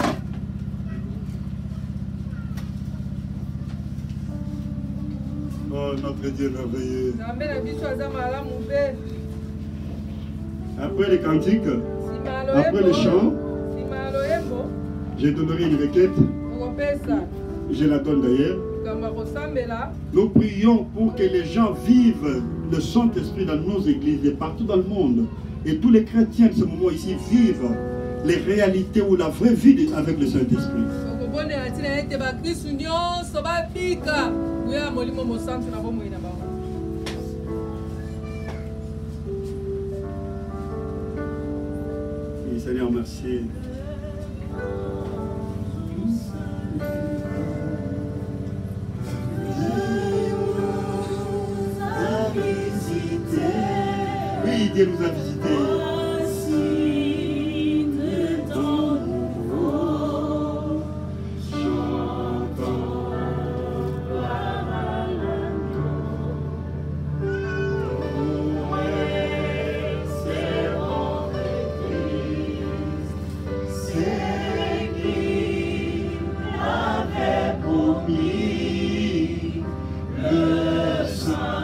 Oh, notre Dieu merveilleux. Après les cantiques, après les chants, je donnerai une requête. Je la donne d'ailleurs. Nous prions pour que les gens vivent le Saint-Esprit dans nos églises et partout dans le monde. Et tous les chrétiens de ce moment ici vivent les réalités ou la vraie vie avec le Saint-Esprit. Oui, Seigneur, merci. Oui, Dieu nous a visités. Le Saint-Esprit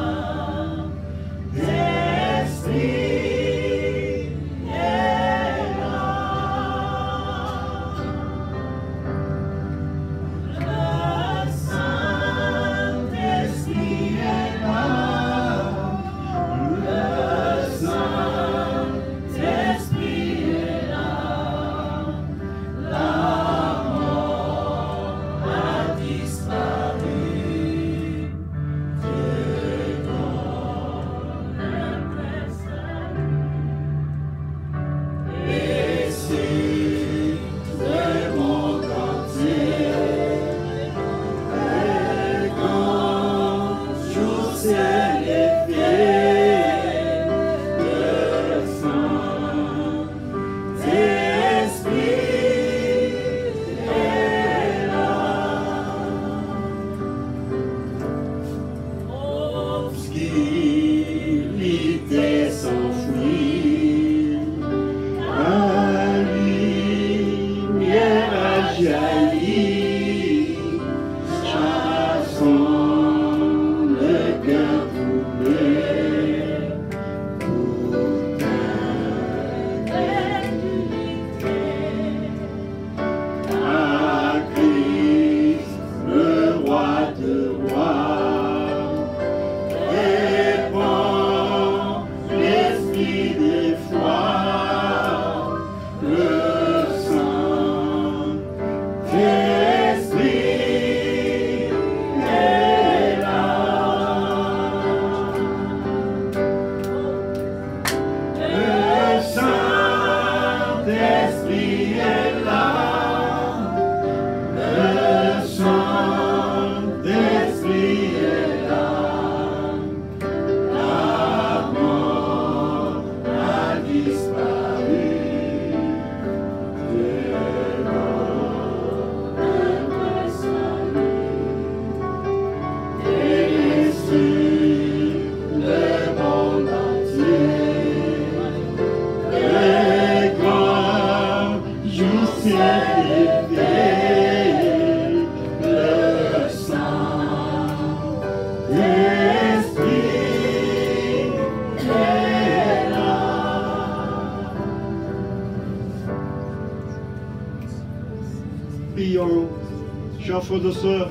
Chers frères et sœurs,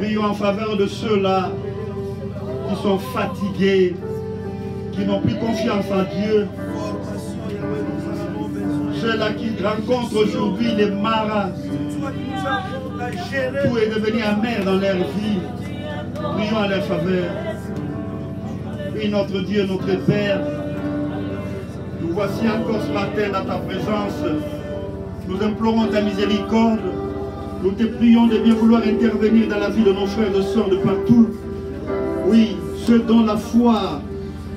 prions en faveur de ceux-là qui sont fatigués, qui n'ont plus confiance en Dieu. Ceux-là qui rencontrent aujourd'hui les maras. Tout est devenu amer dans leur vie. Prions à leur faveur. Oui, notre Dieu, notre Père, nous voici encore ce matin dans ta présence. Nous implorons ta miséricorde. Nous te prions de bien vouloir intervenir dans la vie de nos frères et sœurs de partout. Oui, ceux dont la foi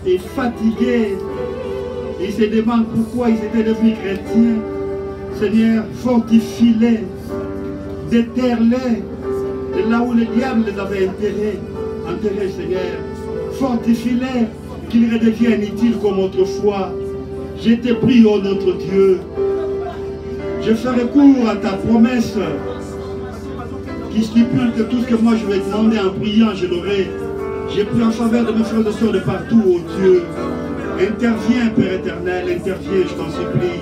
est fatiguée, ils se demandent pourquoi ils étaient devenus chrétiens. Seigneur, fortifie-les, déterre-les de là où le diable les avait enterrés, Seigneur. Fortifie-les, qu'ils redeviennent utiles comme autrefois. Je te prie, ô notre Dieu. Je fais recours à ta promesse qui stipule que tout ce que moi je vais demander en priant, je l'aurai. J'ai pris en faveur de mes frères et sœurs de partout, ô Dieu. Interviens, Père éternel, interviens, je t'en supplie.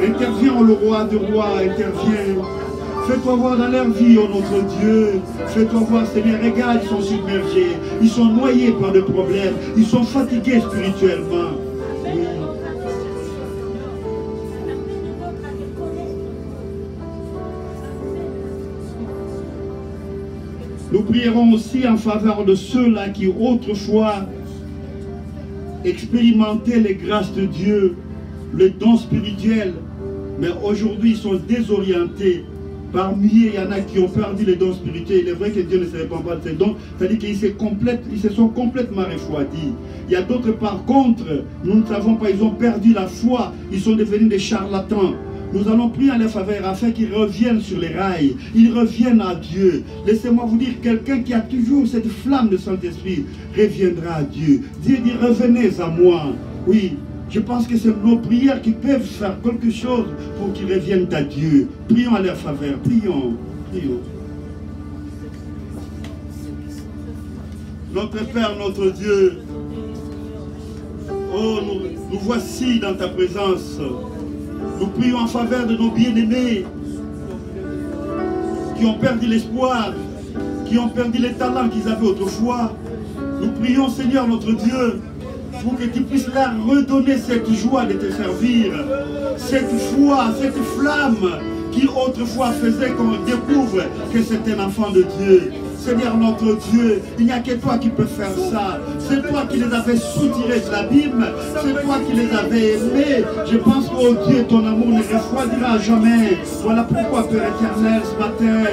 Interviens, ô le roi du roi, interviens. Fais-toi voir dans leur vie, ô notre Dieu. Fais-toi voir, Seigneur, regarde, ils sont submergés. Ils sont noyés par des problèmes. Ils sont fatigués spirituellement. Oui. Nous prierons aussi en faveur de ceux-là qui autrefois expérimentaient les grâces de Dieu, le don spirituel, mais aujourd'hui ils sont désorientés. Parmi eux, il y en a qui ont perdu les dons spirituels. Il est vrai que Dieu ne se répand pas de ces dons, c'est-à-dire qu'ils se sont complètement refroidis. Il y a d'autres par contre, nous ne savons pas, ils ont perdu la foi, ils sont devenus des charlatans. Nous allons prier en leur faveur afin qu'ils reviennent sur les rails, ils reviennent à Dieu. Laissez-moi vous dire, quelqu'un qui a toujours cette flamme de Saint-Esprit reviendra à Dieu. Dieu dit, revenez à moi. Oui, je pense que c'est nos prières qui peuvent faire quelque chose pour qu'ils reviennent à Dieu. Prions à leur faveur, prions, prions. Notre Père, notre Dieu, oh, nous voici dans ta présence. Nous prions en faveur de nos bien-aimés qui ont perdu l'espoir, qui ont perdu les talents qu'ils avaient autrefois. Nous prions, Seigneur notre Dieu, pour que tu puisses leur redonner cette joie de te servir, cette foi, cette flamme qui autrefois faisait qu'on découvre que c'est un enfant de Dieu. Seigneur notre Dieu, il n'y a que toi qui peux faire ça. C'est toi qui les avais soutirés de l'abîme. C'est toi qui les avais aimés. Je pense qu'au Dieu, ton amour ne refroidira jamais. Voilà pourquoi, Père éternel, ce matin,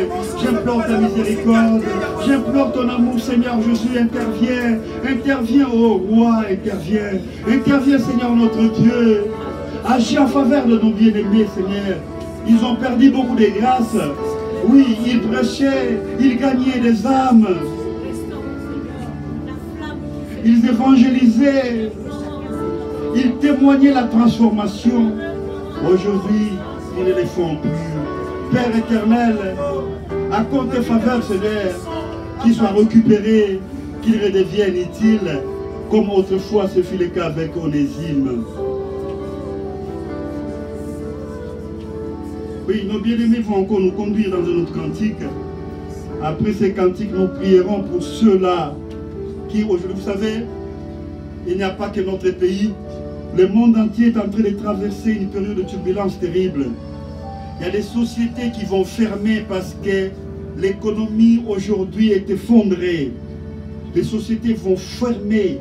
j'implore ta miséricorde. J'implore ton amour, Seigneur Jésus, interviens. Interviens, ô roi, interviens. Interviens, Seigneur notre Dieu. Agis en faveur de nos bien-aimés, Seigneur. Ils ont perdu beaucoup de grâces. Oui, ils prêchaient, ils gagnaient des âmes. Ils évangélisaient. Ils témoignaient la transformation. Aujourd'hui, ils ne les font plus. Père éternel, accorde tes faveurs, Seigneur, qu'ils soient récupérés, qu'ils redeviennent utiles, comme autrefois ce fut le cas avec Onésime. Oui, nos bien-aimés vont encore nous conduire dans un autre cantique. Après ces cantiques, nous prierons pour ceux-là qui, aujourd'hui, vous savez, il n'y a pas que notre pays. Le monde entier est en train de traverser une période de turbulence terrible. Il y a des sociétés qui vont fermer parce que l'économie aujourd'hui est effondrée. Les sociétés vont fermer.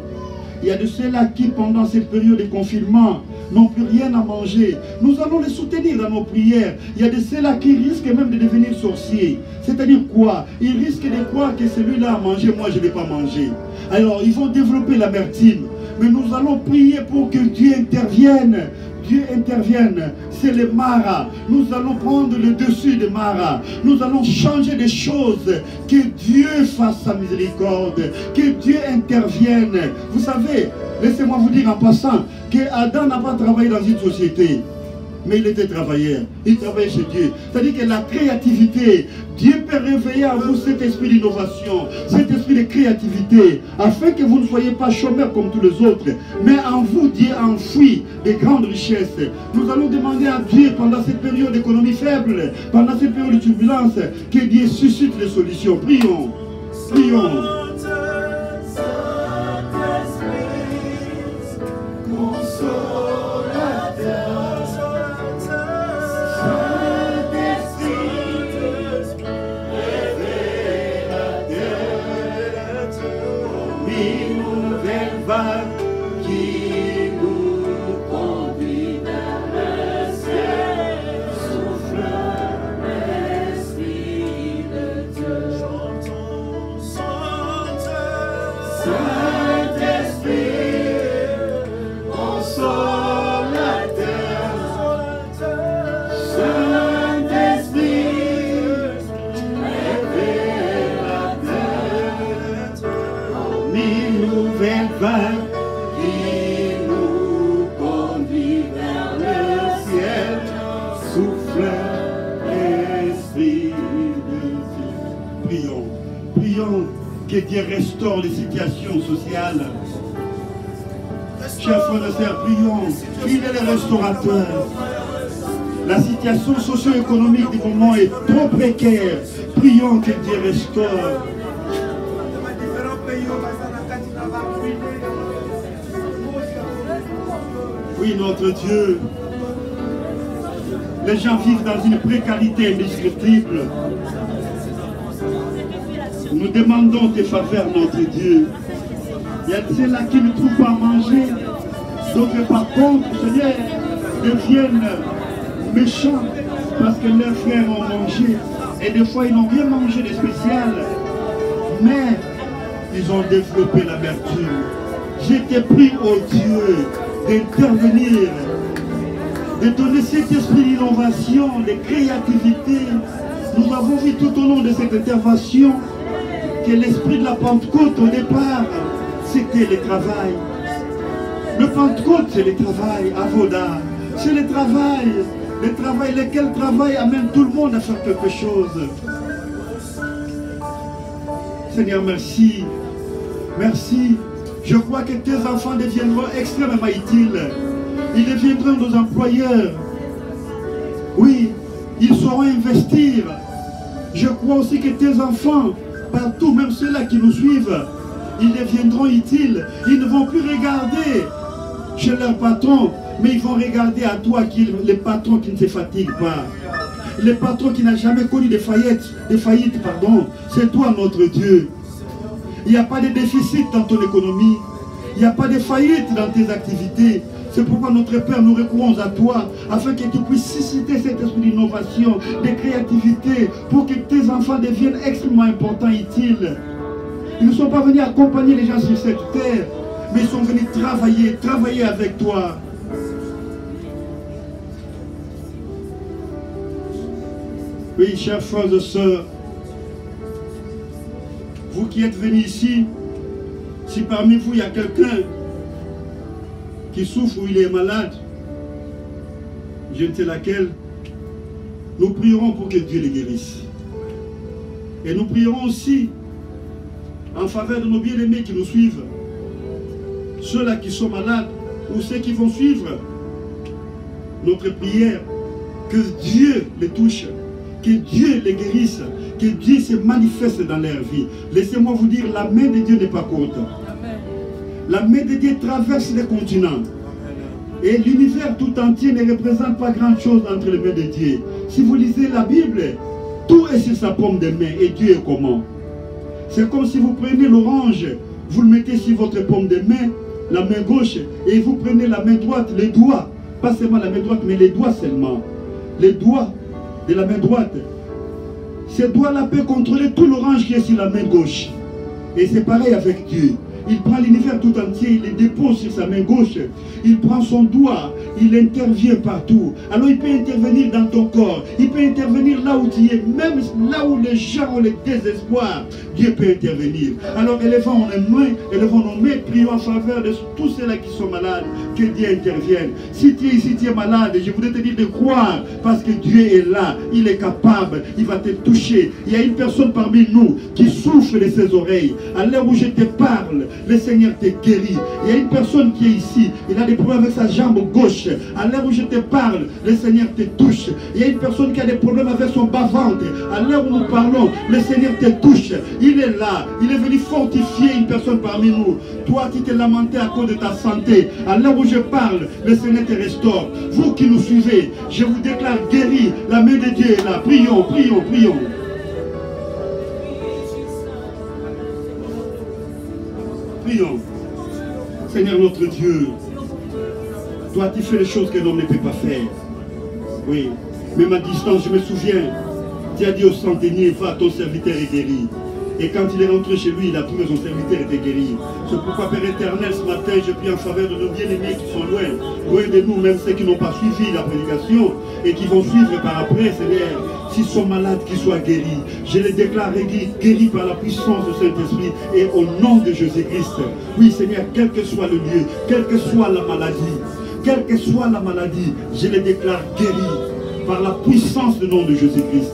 Il y a de ceux-là qui, pendant cette période de confinement, n'ont plus rien à manger. Nous allons les soutenir dans nos prières. Il y a de ceux-là qui risquent même de devenir sorciers. C'est-à-dire quoi? Ils risquent de croire que celui-là a mangé, moi je n'ai pas mangé. Alors ils vont développer l'amertume. Mais nous allons prier pour que Dieu intervienne. Dieu intervienne, c'est les maras. Nous allons prendre le dessus des maras. Nous allons changer des choses. Que Dieu fasse sa miséricorde. Que Dieu intervienne. Vous savez, laissez-moi vous dire en passant que Adam n'a pas travaillé dans une société. mais il était travailleur. Il travaillait chez Dieu. C'est-à-dire que la créativité, Dieu peut réveiller en vous cet esprit d'innovation, cet esprit de créativité, afin que vous ne soyez pas chômeurs comme tous les autres, mais en vous, Dieu enfuit des grandes richesses. Nous allons demander à Dieu, pendant cette période d'économie faible, pendant cette période de turbulence, que Dieu suscite les solutions. Prions. Prions. Que Dieu restaure les situations sociales. Chers frères et sœurs, prions. Il est le restaurateur. La situation socio-économique du moment est trop précaire. Prions que Dieu restaure. Oui, notre Dieu. Les gens vivent dans une précarité indescriptible. Nous demandons tes faveurs, notre Dieu. Il y a ceux-là qui ne trouvent pas à manger. D'autres, par contre, Seigneur, deviennent méchants parce que leurs frères ont mangé. Et des fois, ils n'ont rien mangé de spécial. Mais ils ont développé l'amertume. Je te prie, oh Dieu, d'intervenir, de donner cet esprit d'innovation, de créativité. Nous avons vu tout au long de cette intervention que l'esprit de la Pentecôte au départ, c'était le travail. Le Pentecôte, c'est le travail, Avoda. C'est le travail, lequel travail amène tout le monde à faire quelque chose. Seigneur, merci. Merci. Je crois que tes enfants deviendront extrêmement utiles. Ils deviendront nos employeurs. Oui, ils sauront investir. Je crois aussi que tes enfants, partout, même ceux-là qui nous suivent, ils deviendront utiles. Ils ne vont plus regarder chez leur patron, mais ils vont regarder à toi, le patron qui ne se fatigue pas. Le patron qui n'a jamais connu de faillite, pardon. C'est toi notre Dieu. Il n'y a pas de déficit dans ton économie. Il n'y a pas de faillite dans tes activités. C'est pourquoi notre Père, nous recourons à toi, afin que tu puisses susciter cet esprit d'innovation, de créativité, pour que tes enfants deviennent extrêmement importants, utiles. Ils ne sont pas venus accompagner les gens sur cette terre, mais ils sont venus travailler avec toi. Oui, chers frères et sœurs, vous qui êtes venus ici, si parmi vous il y a quelqu'un qui souffre ou il est malade, je ne sais laquelle, nous prierons pour que Dieu les guérisse. Et nous prierons aussi en faveur de nos bien-aimés qui nous suivent, ceux-là qui sont malades ou ceux qui vont suivre notre prière, que Dieu les touche, que Dieu les guérisse, que Dieu se manifeste dans leur vie. Laissez-moi vous dire, la main de Dieu n'est pas courte. La main de Dieu traverse les continents. Et l'univers tout entier ne représente pas grand-chose entre les mains de Dieu. Si vous lisez la Bible, tout est sur sa paume de main. Et Dieu est comment? C'est comme si vous prenez l'orange, vous le mettez sur votre paume de main, la main gauche, et vous prenez la main droite, les doigts. Pas seulement la main droite, mais les doigts seulement. Les doigts de la main droite. Ces doigts-là peuvent contrôler tout l'orange qui est sur la main gauche. Et c'est pareil avec Dieu. il prend l'univers tout entier, il le dépose sur sa main gauche. Il prend son doigt, il intervient partout. Alors il peut intervenir dans ton corps, il peut intervenir là où tu es, même là où les gens ont le désespoir, Dieu peut intervenir. Alors élevons nos mains, prions en faveur de tous ceux-là qui sont malades, que Dieu intervienne. Si tu es ici, tu es malade, je voudrais te dire de croire, parce que Dieu est là, il est capable, il va te toucher. Il y a une personne parmi nous qui souffre de ses oreilles. À l'heure où je te parle, le Seigneur te guérit. Il y a une personne qui est ici, il a des problèmes avec sa jambe gauche. À l'heure où je te parle, le Seigneur te touche. Il y a une personne qui a des problèmes avec son bas-ventre. À l'heure où nous parlons, le Seigneur te touche. Il est là, il est venu fortifier une personne parmi nous. Toi qui t'es lamenté à cause de ta santé, à l'heure où je parle, le Seigneur te restaure. Vous qui nous suivez, je vous déclare guéri. La main de Dieu est là. Prions, prions, prions. Prions. Seigneur notre Dieu, toi tu fais les choses que l'homme ne peut pas faire. Oui, même à distance, je me souviens, tu as dit au centenier, va, ton serviteur est guéri. Et quand il est rentré chez lui, il a trouvé son serviteur était guéri. C'est pourquoi, Père éternel, ce matin, je prie en faveur de nos bien-aimés qui sont loin de nous, même ceux qui n'ont pas suivi la prédication et qui vont suivre par après, Seigneur. S'ils sont malades, qu'ils soient guéris. Je les déclare guéris par la puissance du Saint-Esprit et au nom de Jésus-Christ. Oui, Seigneur, quel que soit le lieu, quelle que soit la maladie, je les déclare guéris par la puissance du nom de Jésus-Christ.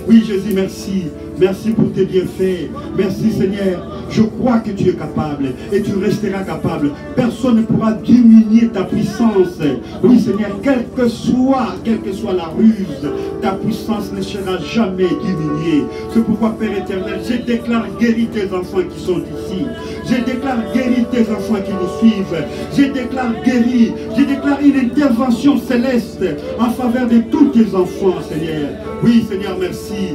Oui, Jésus, merci. Merci pour tes bienfaits. Merci, Seigneur. Je crois que tu es capable et tu resteras capable. Personne ne pourra diminuer ta puissance. Oui, Seigneur, quelle que soit la ruse, ta puissance ne sera jamais diminuée. C'est pourquoi, Père éternel, je déclare guéri tes enfants qui sont ici. Je déclare guéri tes enfants qui nous suivent. Je déclare guéri. Je déclare une intervention céleste en faveur de tous tes enfants, Seigneur. Oui, Seigneur, merci.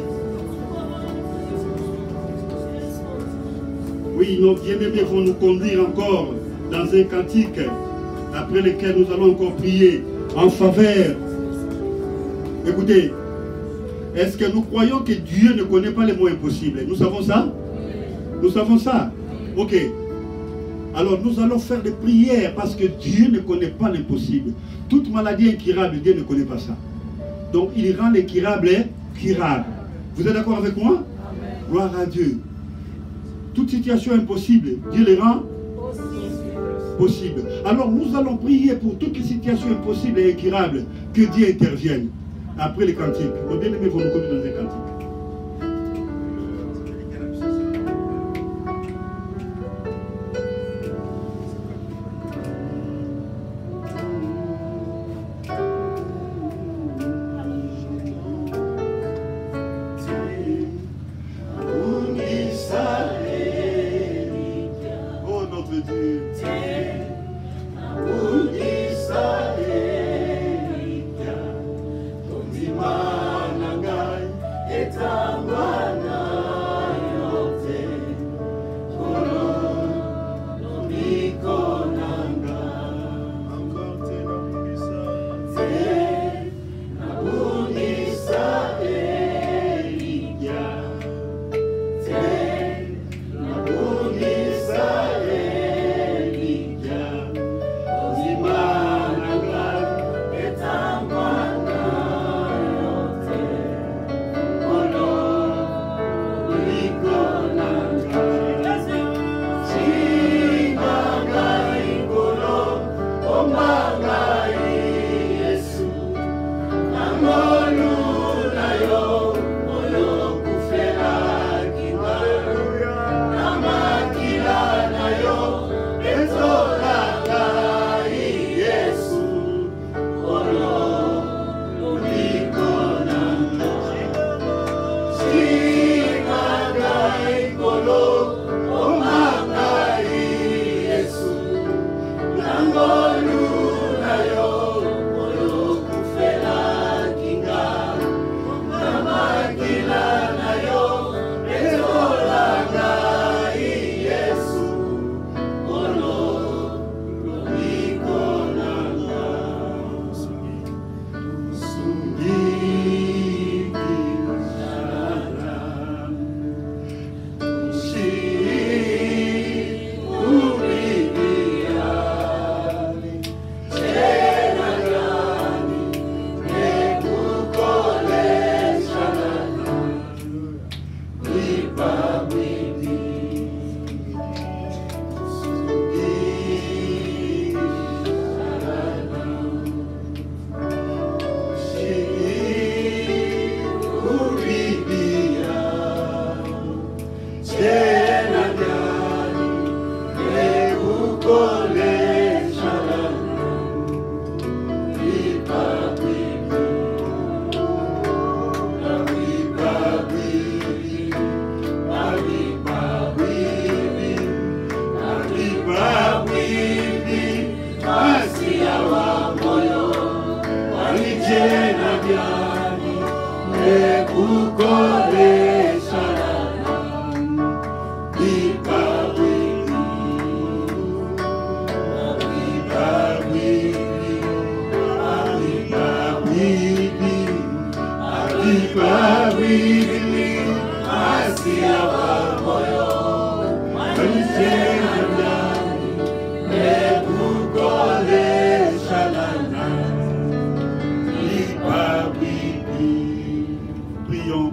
Oui, nos bien-aimés vont nous conduire encore dans un cantique après lequel nous allons encore prier en faveur. Écoutez, est-ce que nous croyons que Dieu ne connaît pas les mots impossibles? Nous savons ça? Nous savons ça? Ok. Alors nous allons faire des prières parce que Dieu ne connaît pas l'impossible. Toute maladie incurable, Dieu ne connaît pas ça. Donc il rend l'incurable curable. Vous êtes d'accord avec moi? Amen. Gloire à Dieu. Toute situation impossible, Dieu les rend possible. Alors nous allons prier pour toutes les situations impossibles et incurables, que Dieu intervienne. Après les cantiques, nos bien-aimés vont nous conduire dans les cantiques.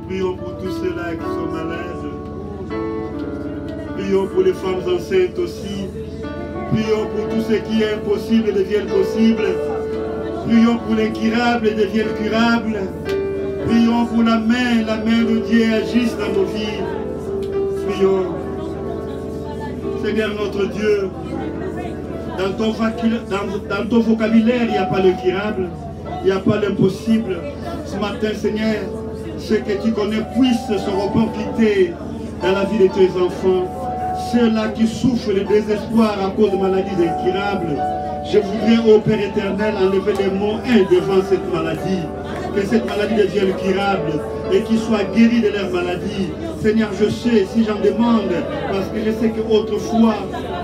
Prions pour tous ceux-là qui sont malades. Prions pour les femmes enceintes aussi. Prions pour tout ce qui est impossible devienne possible. Prions pour l'incurable devienne curable. Prions pour la main de Dieu agisse dans nos vies. Prions. Seigneur notre Dieu, dans ton vocabulaire, il n'y a pas l'incurable, il n'y a pas l'impossible. Ce matin, Seigneur, ce que tu connais puisse se reporter dans la vie de tes enfants. Ceux-là qui souffrent le désespoir à cause de maladies incurables. Je voudrais, ô Père éternel, enlever les mots devant cette maladie. Que cette maladie devienne curable et qu'ils soient guéris de leur maladie. Seigneur, je sais, si j'en demande, parce que je sais qu'autrefois,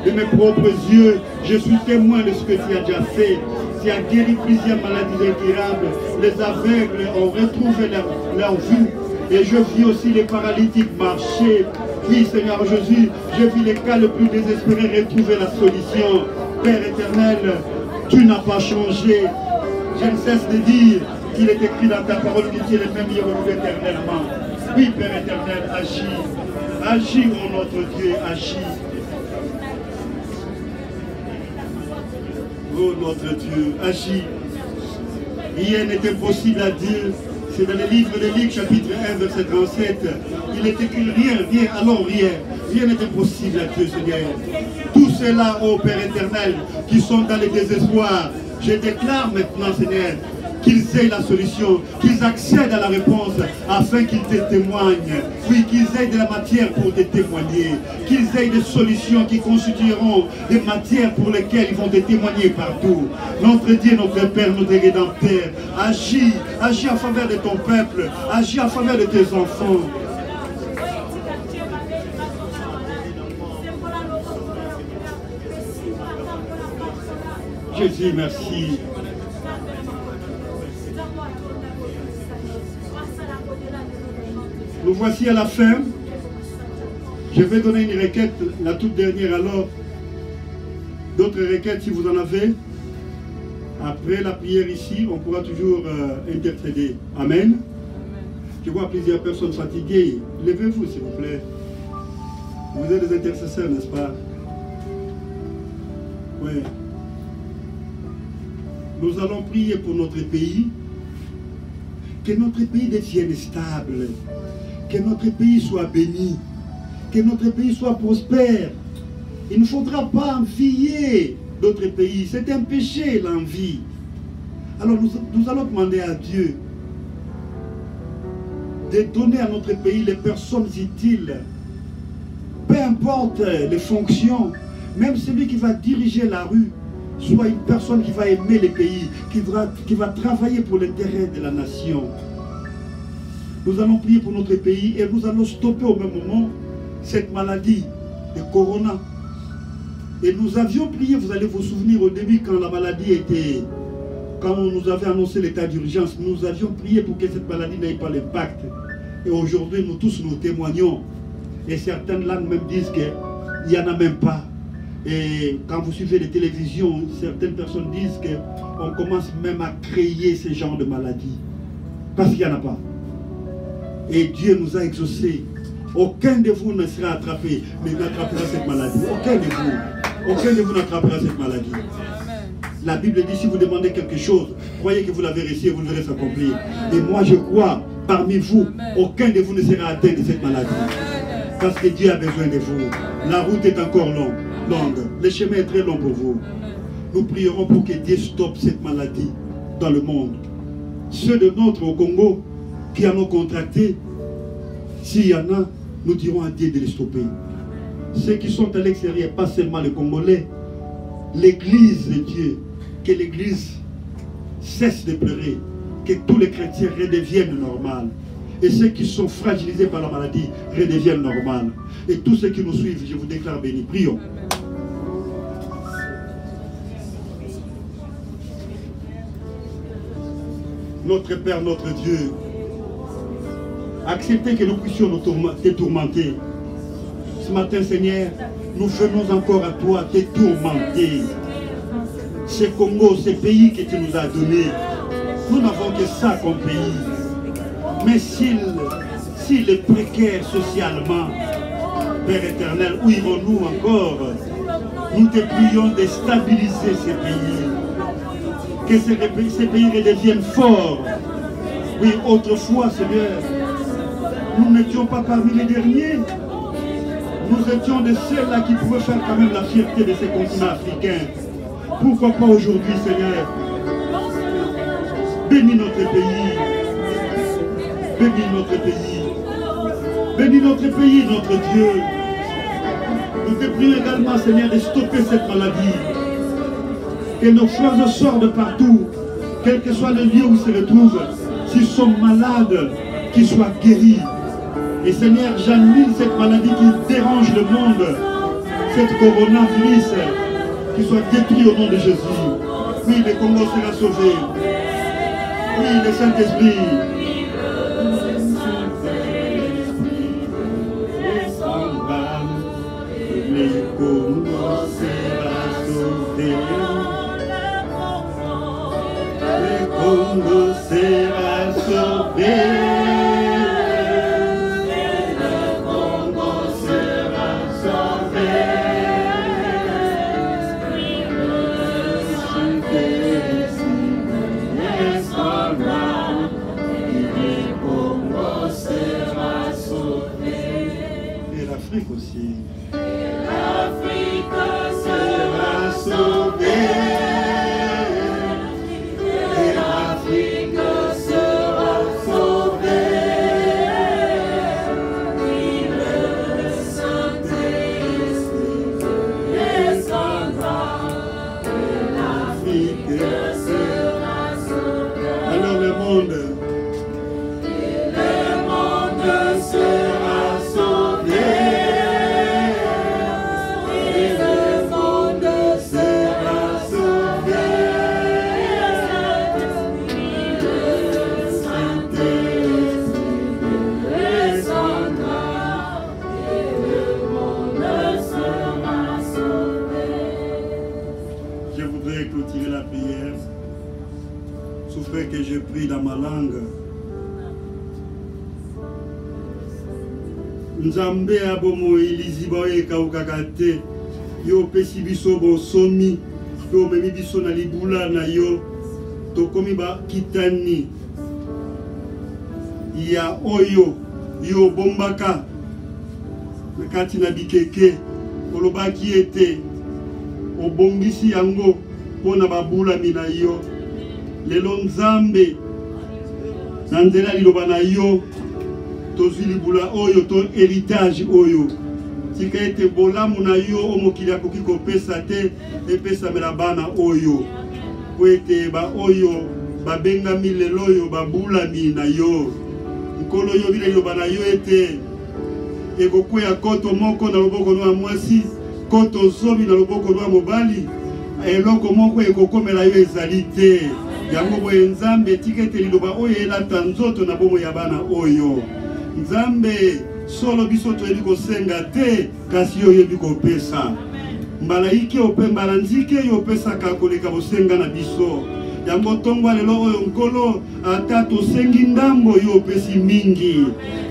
de mes propres yeux, je suis témoin de ce que tu as déjà fait. Tu as guéri plusieurs maladies incurables. Les aveugles ont retrouvé leur vue. Et je vis aussi les paralytiques marcher. Oui, Seigneur Jésus, je vis les cas les plus désespérés retrouver la solution. Père éternel, tu n'as pas changé. Je ne cesse de dire qu'il est écrit dans ta parole que tu es le même hier et éternellement. Oui, Père éternel, agis. Agis, ô notre Dieu, agis. Oh notre Dieu, agis. Rien n'est impossible à Dieu. C'est dans le livre de Luc, chapitre 1, verset 37. Il est écrit rien, alors rien. Rien n'est impossible à Dieu, Seigneur. Tous ceux-là, ô Père éternel, qui sont dans le désespoir, je déclare maintenant, Seigneur, qu'ils aient la solution, qu'ils accèdent à la réponse afin qu'ils te témoignent. Oui, qu'ils aient de la matière pour te témoigner. Qu'ils aient des solutions qui constitueront des matières pour lesquelles ils vont te témoigner partout. Notre Dieu, notre Père, notre Rédempteur, agis en faveur de ton peuple, agis en faveur de tes enfants. Jésus, merci. Nous voici à la fin. Je vais donner une requête, la toute dernière alors. D'autres requêtes si vous en avez. Après la prière ici, on pourra toujours intercéder. Amen. Je vois plusieurs personnes fatiguées. Levez-vous s'il vous plaît. Vous êtes des intercesseurs, n'est-ce pas? Oui. Nous allons prier pour notre pays. Que notre pays devienne stable. Que notre pays soit béni. Que notre pays soit prospère. Il ne faudra pas envier d'autres pays. C'est un péché, l'envie. Alors nous allons demander à Dieu de donner à notre pays les personnes utiles. Peu importe les fonctions. Même celui qui va diriger la rue soit une personne qui va aimer le pays, qui va travailler pour l'intérêt de la nation. Nous allons prier pour notre pays et nous allons stopper au même moment cette maladie de Corona. Et nous avions prié, vous allez vous souvenir au début quand la maladie était, quand on nous avait annoncé l'état d'urgence, nous avions prié pour que cette maladie n'ait pas l'impact. Et aujourd'hui, nous tous nous témoignons. Et certaines langues même disent qu'il n'y en a même pas. Et quand vous suivez les télévisions, certaines personnes disent qu'on commence même à créer ce genre de maladies. Parce qu'il n'y en a pas. Et Dieu nous a exaucés. Aucun de vous ne sera attrapé, mais n'attrapera cette maladie. Aucun de vous. Aucun de vous n'attrapera cette maladie. La Bible dit, si vous demandez quelque chose, croyez que vous l'avez reçu et vous le verrez s'accomplir. Et moi je crois, parmi vous, aucun de vous ne sera atteint de cette maladie. Parce que Dieu a besoin de vous. La route est encore longue. Le chemin est très long pour vous. Nous prierons pour que Dieu stoppe cette maladie dans le monde. Ceux de notre au Congo qui en ont contracté, s'il y en a, nous dirons à Dieu de les stopper. Ceux qui sont à l'extérieur, pas seulement les Congolais, l'Église de Dieu, que l'Église cesse de pleurer, que tous les chrétiens redeviennent normaux. Et ceux qui sont fragilisés par la maladie redeviennent normaux. Et tous ceux qui nous suivent, je vous déclare bénis. Prions. Notre Père, notre Dieu, accepter que nous puissions te tourmenter. Ce matin, Seigneur, nous venons encore à toi te tourmenter. Ce Congo, ce pays que tu nous as donné, nous n'avons que ça comme pays. Mais s'il est précaire socialement, Père éternel, où irons-nous encore? Nous te prions de stabiliser ces pays. Que ces pays redeviennent forts. Oui, autrefois, Seigneur, nous n'étions pas parmi les derniers. Nous étions de ceux-là qui pouvaient faire quand même la fierté de ces continents africains. Pourquoi pas aujourd'hui, Seigneur? Bénis notre pays. Bénis notre pays. Bénis notre pays, notre Dieu. Nous te prions également, Seigneur, de stopper cette maladie. Que nos frères sortent de partout, quel que soit le lieu où ils se retrouvent. S'ils sont malades, qu'ils soient guéris. Et Seigneur, j'annule cette maladie qui dérange le monde, cette coronavirus, qui soit détruit au nom de Jésus. Oui, le Congo sera sauvé. Oui, le Saint-Esprit. Le Congo sera sauvé. Le Congo sera sauvé. Aussi. L'Afrique sera sauvée. Et l'Afrique sera sauvée. Oui, le Saint-Esprit descendra. Et l'Afrique sera sauvée. Alors le monde sera sauvé. Clôturer la prière. Souffrez que je prie dans ma langue. Nzambe abomo iliziba ekawukakate yo pesi biso bosomi yo memi biso na libula na yo tokomi ba kitani ya oyo yo bombaka nakati na bikeke olobaki ete obongisi yango pona babula mina yo lelo Nzambe na nzela liloba na yo tozwi libula oyo to héritage oyo tika ete bolamu na yo omokili akoki kopesa te epesamela bana oyo po ete ba oyo babengami lelo oyo babulami na yo nkolo yo bile liloba na yo ete ekokwea koto moko na loboko na mwasi koto zomi na loboko na mobali eloko moko ekokomela yo ezali te yango boye Nzambe tika ete liloba oyo elata nzoto na bomo ya bana oyo Nzambe solo biso toyebi kosenga te kasi yo yebi kopesa mbalaiki ope mbalanzike yo opesaka koleka bosenga na biso yango tongwa lelo oyo nkolo ata tosengi ndambo yo opesi mingi.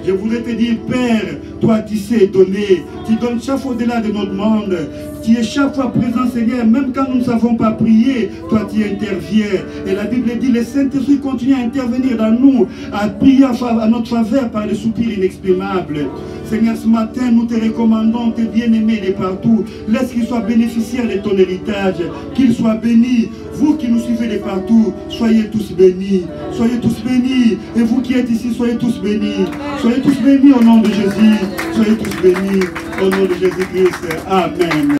Je voudrais te dire, Père, toi tu sais donner, tu donnes chaque fois au-delà de notre monde, tu es chaque fois présent, Seigneur, même quand nous ne savons pas prier, toi tu interviens. Et la Bible dit, le Saint-Esprit continue à intervenir dans nous, à prier à notre faveur par des soupirs inexprimables. Seigneur, ce matin, nous te recommandons, tes bien-aimés de partout, laisse qu'ils soient bénéficiaires de ton héritage, qu'ils soient bénis. Vous qui nous suivez de partout, soyez tous bénis. Soyez tous bénis. Et vous qui êtes ici, soyez tous bénis. Soyez tous bénis au nom de Jésus. Soyez tous bénis au nom de Jésus-Christ. Amen.